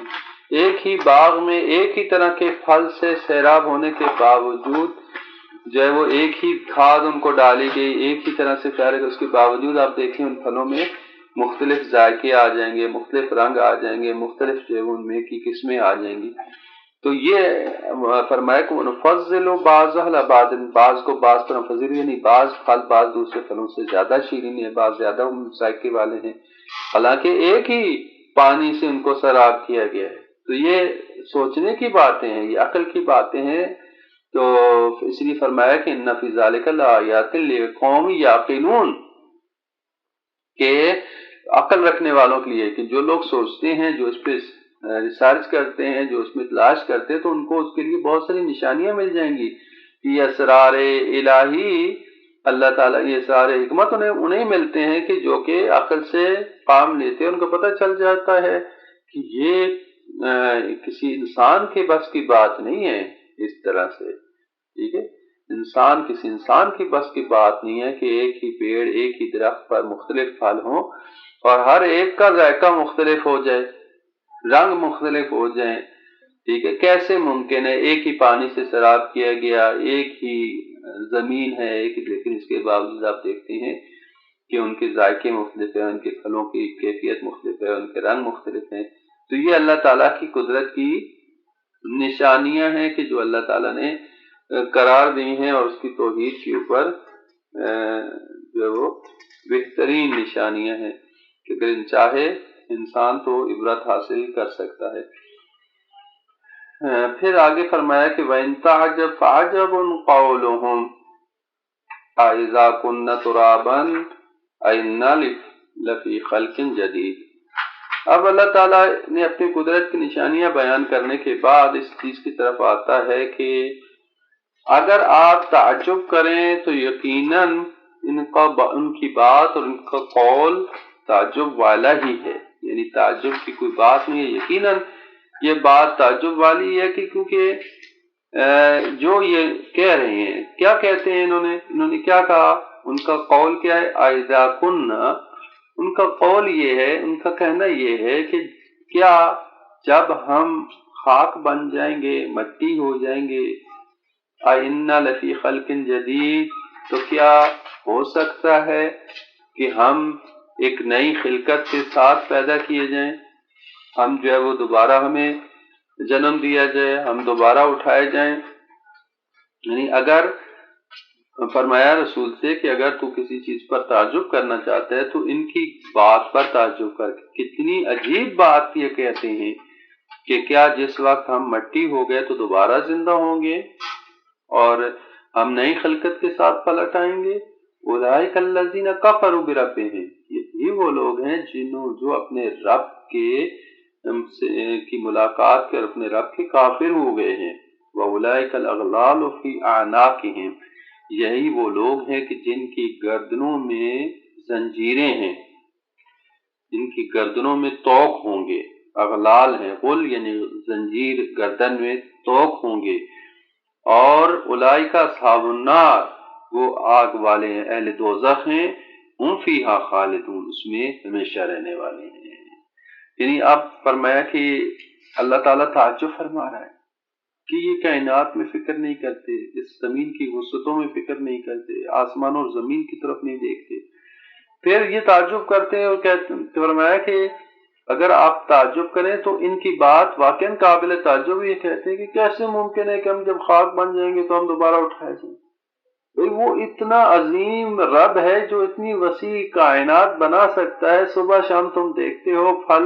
ایک ہی باغ میں ایک ہی طرح کے پھل سے سیراب ہونے کے باوجود جو ہے وہ ایک ہی کھاد ان کو ڈالی گئی، ایک ہی طرح سے پیارے، اس کے باوجود آپ دیکھیں ان پھلوں میں مختلف ذائقے آ جائیں گے، مختلف رنگ آ جائیں گے، مختلف جو ہے ان میں کی قسمیں آ جائیں گی۔ تو یہ فرمایا کہ نفضل بعض بعض، بعض کو بعض پر فضیل، یعنی بعض پھل بعض دوسرے پھلوں سے زیادہ شیرین ہے، بعض زیادہ ذائقے والے ہیں، حالانکہ ایک ہی پانی سے ان کو سیراب کیا گیا ہے۔ تو یہ سوچنے کی باتیں ہیں، یہ عقل کی باتیں ہیں، تو اس لیے فرمایا کہ ان فی ذلک لآیات لقوم یعقلون، کہ عقل رکھنے والوں کے لیے، کہ جو لوگ سوچتے ہیں، جو اس پہ ریسرچ کرتے ہیں، جو اس میں تلاش کرتے ہیں، تو ان کو اس کے لیے بہت ساری نشانیاں مل جائیں گی۔ یہ اسرار الہی اللہ تعالیٰ، یہ اسرار حکمت انہیں ملتے ہیں کہ جو کہ عقل سے کام لیتے ہیں، ان کو پتہ چل جاتا ہے کہ یہ کسی انسان کے بس کی بات نہیں ہے اس طرح سے، ٹھیک ہے، کسی انسان کی بس کی بات نہیں ہے کہ ایک ہی پیڑ ایک ہی درخت پر مختلف پھل ہوں اور ہر ایک کا ذائقہ مختلف ہو جائے، رنگ مختلف ہو جائیں، ٹھیک ہے، کیسے ممکن ہے؟ ایک ہی پانی سے سیراب کیا گیا، ایک ہی زمین ہے، ایک ہی، لیکن اس کے باوجود آپ دیکھتے ہیں کہ ان کے ذائقے مختلف ہیں، ان کے پھلوں کی کیفیت مختلف ہے، ان کے رنگ مختلف ہیں۔ تو یہ اللہ تعالیٰ کی قدرت کی نشانیاں ہیں کہ جو اللہ تعالیٰ نے قرار دی ہیں، اور اس کی توحید کے اوپر جو وہ بہترین نشانیاں ہیں کہ اگر چاہے انسان تو عبرت حاصل کر سکتا ہے۔ پھر آگے فرمایا کہ وَإِن تَعْجَبْ فَعَجَبٌ قَوْلُهُمْ أَإِذَا كُنَّا تُرَابًا أَإِنَّا لَفِي خَلْقٍ جَدِيدٍ۔ اب اللہ تعالیٰ نے اپنی قدرت کی نشانیاں بیان کرنے کے بعد اس چیز کی طرف آتا ہے کہ اگر آپ تعجب کریں تو یقیناً ان کی بات اور ان کا قول تعجب والا ہی ہے، یعنی تعجب کی کوئی بات نہیں ہے، یقیناً یہ بات تعجب والی ہے کہ کیونکہ جو یہ کہہ رہے ہیں، کیا کہتے ہیں انہوں نے کیا کہا؟ ان کا قول کیا ہے؟ اذا کنا، ان کا قول یہ ہے، ان کا کہنا یہ ہے کہ کیا جب ہم خاک بن جائیں گے، مٹی ہو جائیں گے، اِنَّا لَفِي خَلْقٍ جَدِيدٍ، تو کیا ہو سکتا ہے کہ ہم ایک نئی خلقت کے ساتھ پیدا کیے جائیں، ہم جو ہے وہ دوبارہ ہمیں جنم دیا جائے، ہم دوبارہ اٹھائے جائیں؟ یعنی اگر فرمایا رسول سے کہ اگر تو کسی چیز پر تعجب کرنا چاہتا ہے تو ان کی بات پر تعجب کر، کتنی عجیب بات یہ کہتے ہیں کہ کیا جس وقت ہم مٹی ہو گئے تو دوبارہ زندہ ہوں گے اور ہم نئی خلقت کے ساتھ پلٹ آئیں گے؟ اولئک الذین کفروا بربہم، یہ وہ لوگ ہیں جو اپنے رب کی ملاقات کر اپنے رب کے کافر ہو گئے ہیں۔ وَأُولَئِكَ الْأَغْلَالُ فِي أَعْنَاقِهِمْ، یہی وہ لوگ ہیں کہ جن کی گردنوں میں زنجیریں ہیں، جن کی گردنوں میں توق ہوں گے، اغلال ہیں، غل یعنی زنجیر، گردن میں توق ہوں گے، اور اولئک اصحاب النار، وہ آگ والے ہیں، اہل دوزخ ہیں، ہم فیہا خالدون، اس میں ہمیشہ رہنے والے ہیں۔ یعنی اب فرمایا کہ اللہ تعالیٰ تعجب فرما رہا ہے کہ یہ کائنات میں فکر نہیں کرتے، اس زمین کی وسعتوں میں فکر نہیں کرتے، آسمان اور زمین کی طرف نہیں دیکھتے، پھر یہ تعجب کرتے ہیں، اور فرمایا کہ اگر آپ تعجب کریں تو ان کی بات واقعاً قابل تعجب، یہ کہتے ہیں کہ کیسے ممکن ہے کہ ہم جب خاک بن جائیں گے تو ہم دوبارہ اٹھائے جائیں؟ وہ اتنا عظیم رب ہے جو اتنی وسیع کائنات بنا سکتا ہے، صبح شام تم دیکھتے ہو پھل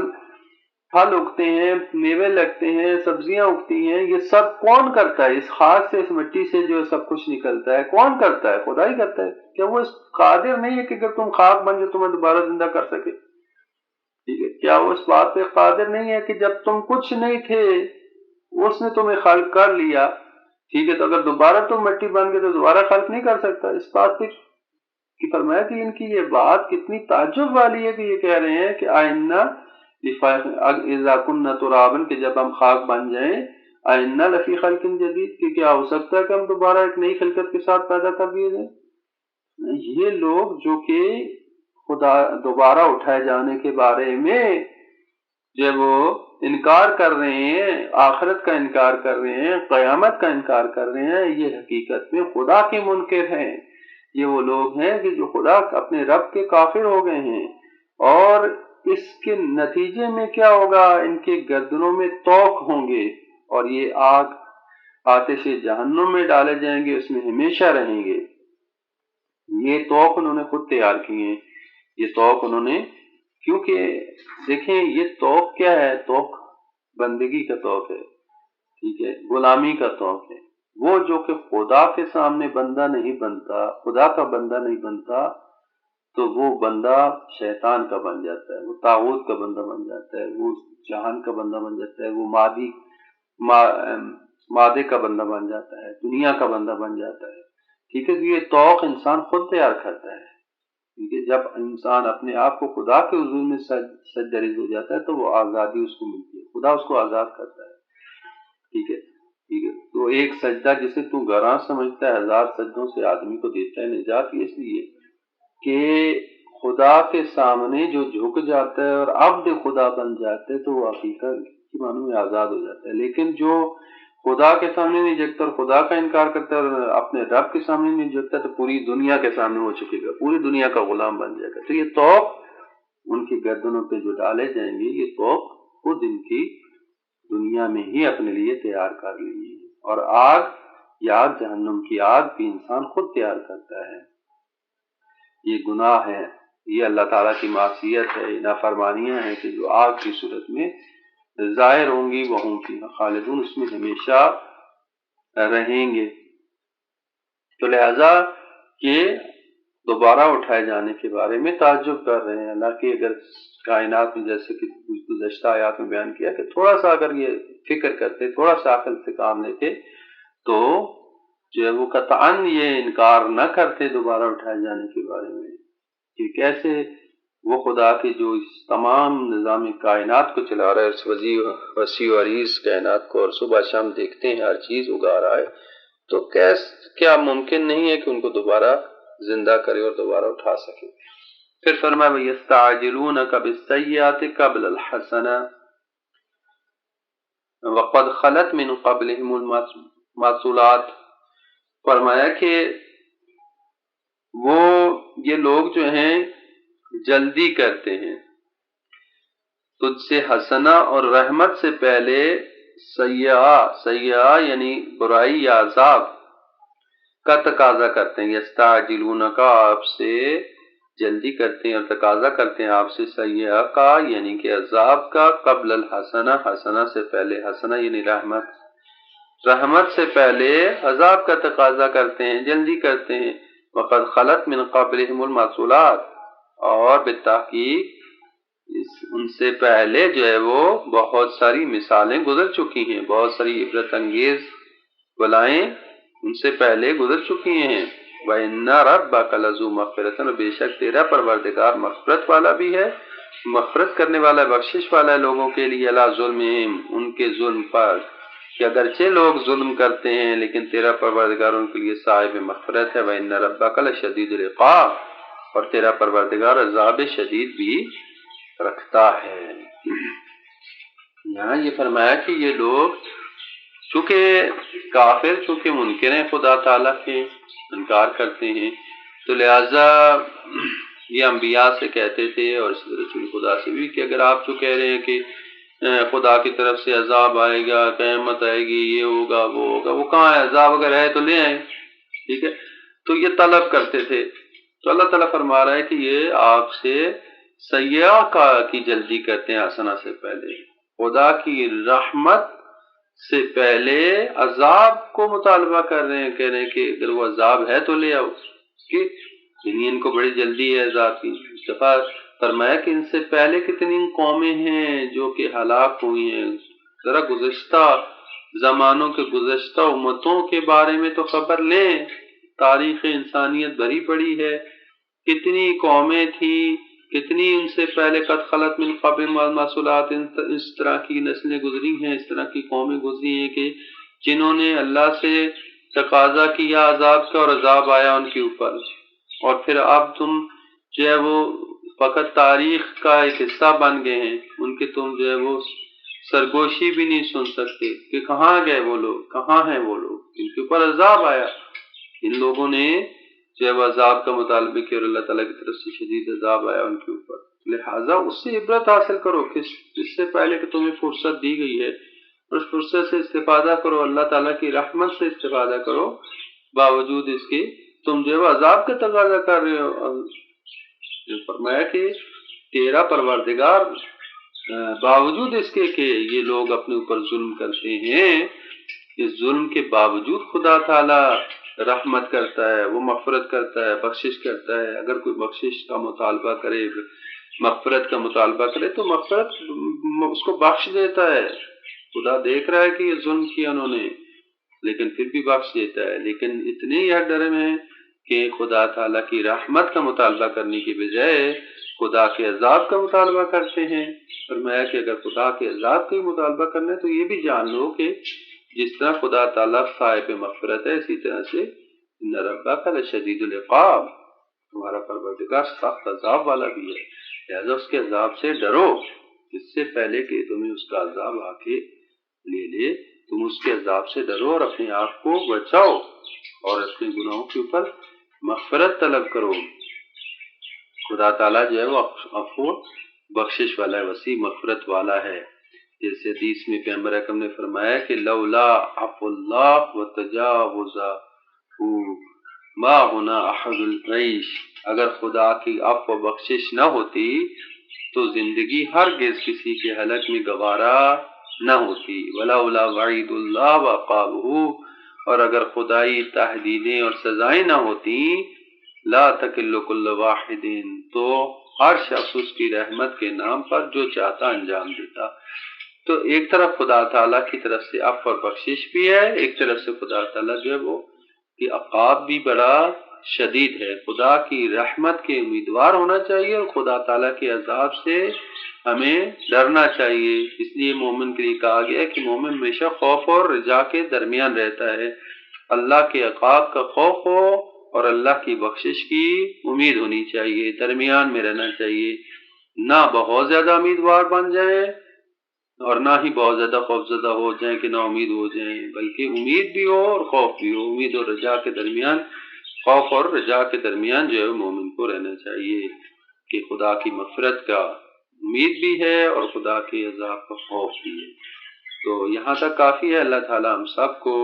پھل اگتے ہیں، میوے لگتے ہیں، سبزیاں اگتی ہیں، یہ سب کون کرتا ہے؟ اس خاک سے، اس مٹی سے جو سب کچھ نکلتا ہے کون کرتا ہے؟ خدا ہی کرتا ہے۔ کیا وہ اس قادر نہیں ہے کہ اگر تم خاک بن جو تمہیں دوبارہ زندہ کر سکے؟ ٹھیک ہے، کیا وہ اس بات پہ قادر نہیں ہے کہ جب تم کچھ نہیں تھے اس نے تمہیں خلق کر لیا؟ ٹھیک ہے، تو اگر دوبارہ تم مٹی بن گئے تو دوبارہ خلق نہیں کر سکتا؟ اس بات پہ کہ فرمایا کہ ان کی یہ بات کتنی تعجب والی ہے کہ یہ کہہ رہے ہیں کہ آئنہ اذا كنا ترابا، کہ جب ہم خاک بن جائیں، آئنہ لفی خلق جدید، کہ کیا ہو سکتا ہے کہ ہم دوبارہ ایک نئی خلقت کے ساتھ پیدا کر دیے جائیں؟ یہ لوگ جو کہ خدا دوبارہ اٹھائے جانے کے بارے میں جب وہ انکار کر رہے ہیں، آخرت کا انکار کر رہے ہیں، قیامت کا انکار کر رہے ہیں، یہ حقیقت میں خدا کے منکر ہیں۔ یہ وہ لوگ ہیں کہ جو خدا اپنے رب کے کافر ہو گئے ہیں، اور اس کے نتیجے میں کیا ہوگا؟ ان کے گردنوں میں توق ہوں گے، اور یہ آگ آتش جہنم میں ڈالے جائیں گے، اس میں ہمیشہ رہیں گے۔ یہ توق انہوں نے خود تیار کیے ہیں، یہ توق انہوں نے، کیونکہ دیکھیں یہ توق کیا ہے؟ توق بندگی کا توق ہے، ٹھیک ہے، غلامی کا توق ہے۔ وہ جو کہ خدا کے سامنے بندہ نہیں بنتا، خدا کا بندہ نہیں بنتا، تو وہ بندہ شیطان کا بن جاتا ہے، وہ طاغوت کا بندہ بن جاتا ہے، وہ جہان کا بندہ بن جاتا ہے، وہ مادے کا بندہ بن جاتا ہے، دنیا کا بندہ بن جاتا ہے۔ ٹھیک ہے، یہ توق انسان خود تیار کرتا ہے۔ ٹھیک ہے، جب انسان اپنے آپ کو خدا کے حضور میں سجدہ ہو جاتا ہے تو وہ آزادی اس کو ملتی ہے، خدا اس کو آزاد کرتا ہے۔ ٹھیک ہے، ٹھیک ہے، تو ایک سجدہ جسے تو گراں سمجھتا ہے 1000 سجدوں سے آدمی کو دیتا ہے نجات، اس لیے کہ خدا کے سامنے جو جھک جاتا ہے اور عبد خدا بن جاتا ہے تو وہ حقیقت کی معنی میں آزاد ہو جاتا ہے۔ لیکن جو خدا کے سامنے نہیں جھکتا اور خدا کا انکار کرتا ہے اور اپنے رب کے سامنے نہیں جھکتا تو پوری دنیا کے سامنے ہو چکے گا، پوری دنیا کا غلام بن جائے گا۔ تو یہ توق ان کی گردنوں پہ جو ڈالے جائیں گے، یہ توق خود ان کی دنیا میں ہی اپنے لیے تیار کر لی ہے۔ اور آگ، یہ آگ جہنم کی آگ بھی انسان خود تیار کرتا ہے۔ یہ گناہ ہے، یہ اللہ تعالیٰ کی معصیت ہے، یہ نافرمانیاں ہیں کہ جو آگ کی صورت میں ظاہر ہوں گی، وہ ہوں فیہا خالدون، اس میں ہمیشہ رہیں گے۔ تو لہذا یہ دوبارہ اٹھائے جانے کے بارے میں تعجب کر رہے ہیں، حالانکہ اگر کائنات میں جیسے کہ گزشتہ آیات میں بیان کیا کہ تھوڑا سا اگر یہ فکر کرتے، تھوڑا سا عقل سے کام لیتے تو جو ہے وہ قطعاً یہ انکار نہ کرتے دوبارہ اٹھائے جانے کے بارے میں، کہ کیسے وہ خدا کے جو اس تمام نظام کائنات کو چلا رہا ہے، اس وسیع و عریض کائنات کو، اور صبح شام دیکھتے ہیں ہر چیز اگا رہا ہے، تو کیا ممکن نہیں ہے کہ ان کو دوبارہ زندہ کرے اور دوبارہ اٹھا سکے؟ پھر فرمایا وَيَسْتَعْجِلُونَكَ بِالسَّيِّئَاتِ قَبْلَ الْحَسَنَةِ وَقَدْ خَلَتْ مِنْ قَبْلِهِمُ الْمَثُلَاتِ، فرمایا کہ وہ یہ لوگ جو ہیں جلدی کرتے ہیں تجھ سے حسنہ اور رحمت سے پہلے سیئہ یعنی برائی یا عذاب کا تقاضا کرتے ہیں۔ یستعجلونک، آپ سے جلدی کرتے ہیں اور تقاضا کرتے ہیں آپ سے سیئہ کا یعنی کہ عذاب کا، قبل الحسنہ، حسنہ سے پہلے، حسنہ یعنی رحمت سے پہلے عذاب کا تقاضا کرتے ہیں، جلدی کرتے ہیں۔ وقد خلت من قبلہم المثلات، اور بالتحقیق ان سے پہلے جو ہے وہ بہت ساری مثالیں گزر چکی ہیں، بہت ساری عبرت انگیز بلائیں ان سے پہلے گزر چکی ہیں۔ وَإِنَّ رَبَّكَ لَذُو مَغْفِرَةٍ، اور بے شک تیرا پروردگار مغفرت والا بھی ہے، مغفرت کرنے والا، بخشش والا ہے لوگوں کے لیے، علی ظلمہم، ان کے ظلم پر، کہ اگرچہ لوگ ظلم کرتے ہیں لیکن تیرا پروردگار ان کے لیے صاحب مغفرت ہے۔ وَإِنَّ رَبَّكَ لَشَدِيدُ الْعِقَابِ، اور تیرا پروردگار عذاب شدید بھی رکھتا ہے۔ یہاں یہ فرمایا کہ یہ لوگ چونکہ کافر، چونکہ منکر ہیں خدا تعالیٰ کے، انکار کرتے ہیں، تو لہٰذا یہ انبیاء سے کہتے تھے اور اس رسول خدا سے بھی کہ اگر آپ جو کہہ رہے ہیں کہ خدا کی طرف سے عذاب آئے گا، قیامت آئے گی، یہ ہوگا وہ ہوگا، وہ کہاں ہے؟ عذاب اگر ہے تو لے آئیں، ٹھیک ہے، تو یہ طلب کرتے تھے۔ تو اللہ تعالیٰ فرما رہا ہے کہ یہ آپ سے سیئہ کی جلدی کرتے ہیں حسنہ سے پہلے، خدا کی رحمت سے پہلے عذاب کو مطالبہ کر رہے ہیں، کہہ رہے ہیں کہ اگر وہ عذاب ہے تو لے آؤ، کہ ان کو بڑی جلدی ہے عذاب کی۔ دفعہ فرمایا کہ ان سے پہلے کتنی قومیں ہیں جو کہ ہلاک ہوئی ہیں، ذرا گزشتہ زمانوں کے گزشتہ امتوں کے بارے میں تو خبر لیں، تاریخ انسانیت بھری پڑی ہے، کتنی قومیں تھیں، کتنی ان سے پہلے قد خلت من قبل مسولات، اس طرح کی نسلیں گزری ہیں، اس طرح کی قومیں گزری ہیں کہ جنہوں نے اللہ سے تقاضا کیا عذاب کا اور عذاب آیا ان کے اوپر، اور پھر اب تم جو ہے وہ فقط تاریخ کا ایک حصہ بن گئے ہیں، ان کے تم جو ہے وہ سرگوشی بھی نہیں سن سکتے کہ کہاں گئے وہ لوگ، کہاں ہیں وہ لوگ، ان کے اوپر عذاب آیا۔ ان لوگوں نے جو ہے وہ عذاب کا مطالبہ کیا اور اللہ تعالیٰ کی طرف سے شدید عذاب آیا ان کے اوپر، لہٰذا اس سے عبرت حاصل کرو کہ اس سے پہلے کہ تمہیں فرصت دی گئی ہے، اس فرصت سے استفادہ کرو، اللہ تعالیٰ کی رحمت سے استفادہ کرو، باوجود اس کے تم جو ہے وہ عذاب کا تقاضا کر رہے ہو۔ فرمایا کہ تیرا پروردگار باوجود اس کے کہ یہ لوگ اپنے اوپر ظلم کرتے ہیں، اس ظلم کے باوجود خدا تعالیٰ رحمت کرتا ہے، وہ مغفرت کرتا ہے، بخشش کرتا ہے۔ اگر کوئی بخشش کا مطالبہ کرے، مغفرت کا مطالبہ کرے تو مغفرت اس کو بخش دیتا ہے۔ خدا دیکھ رہا ہے کہ یہ ظلم کیا انہوں نے، لیکن پھر بھی بخش دیتا ہے۔ لیکن اتنے ہی ڈر میں کہ خدا تعالیٰ کی رحمت کا مطالبہ کرنے کی بجائے خدا کے عذاب کا مطالبہ کرتے ہیں۔ فرمایا کہ اگر خدا کے عذاب کا مطالبہ کرنا ہے تو یہ بھی جان لو کہ جس طرح خدا تعالیٰ صاحب مغفرت ہے، اسی طرح سے ان ربک لشدید العقاب، تمہارا پروردگار سخت عذاب والا بھی ہے، لہذا اس کے عذاب سے ڈرو، اس سے پہلے کہ تمہیں اس کا عذاب آ کے لے لے، تم اس کے عذاب سے ڈرو اور اپنے آپ کو بچاؤ اور اپنے گناہوں کے اوپر مغفرت طلب کرو۔ خدا تعالیٰ جو ہے وہ عفو بخشش والا ہے، وسیع مغفرت والا ہے۔ جیسے حدیث میں پیغمبر اکرم نے فرمایا کہ لولا عفو اللہ وتجاوزہ ما ہونا احد العیش، اگر خدا کی عفو بخشش نہ ہوتی تو زندگی ہرگز کسی کے حلق میں گوارا نہ ہوتی۔ ولولا وعید اللہ وعقابہ، اور اگر خدائی تحدیدیں اور سزائیں نہ ہوتی لا تکل کل واحد، تو ہر شخص اس کی رحمت کے نام پر جو چاہتا انجام دیتا۔ تو ایک طرف خدا تعالیٰ کی طرف سے عفو اور بخشش بھی ہے، ایک طرف سے خدا تعالیٰ جو ہے وہ کہ عقاب بھی بڑا شدید ہے۔ خدا کی رحمت کے امیدوار ہونا چاہیے اور خدا تعالیٰ کے عذاب سے ہمیں ڈرنا چاہیے۔ اس لیے مومن کے لیے کہا گیا کہ مومن ہمیشہ خوف اور رجا کے درمیان رہتا ہے، اللہ کے عقاب کا خوف ہو اور اللہ کی بخشش کی امید ہونی چاہیے، درمیان میں رہنا چاہیے، نہ بہت زیادہ امیدوار بن جائیں اور نہ ہی بہت زیادہ خوفزدہ ہو جائیں کہ نا امید ہو جائیں، بلکہ امید بھی ہو اور خوف بھی ہو، امید اور رجا کے درمیان، خوف اور رجا کے درمیان جو ہے مومن کو رہنا چاہیے کہ خدا کی مغفرت کا امید بھی ہے اور خدا کے عذاب کا خوف بھی ہے۔ تو یہاں تک کافی ہے۔ اللہ تعالیٰ ہم سب کو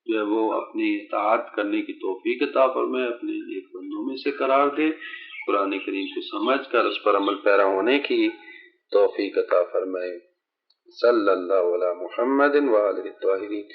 جو ہے وہ اپنی اطاعت کرنے کی توفیق عطا فرمائے، اپنے نیک بندوں میں سے قرار دے، قرآن کریم کو سمجھ کر اس پر عمل پیرا ہونے کی توفیق عطا فرمائے۔ صلی اللہ علی محمد وآلہ الطاہرین۔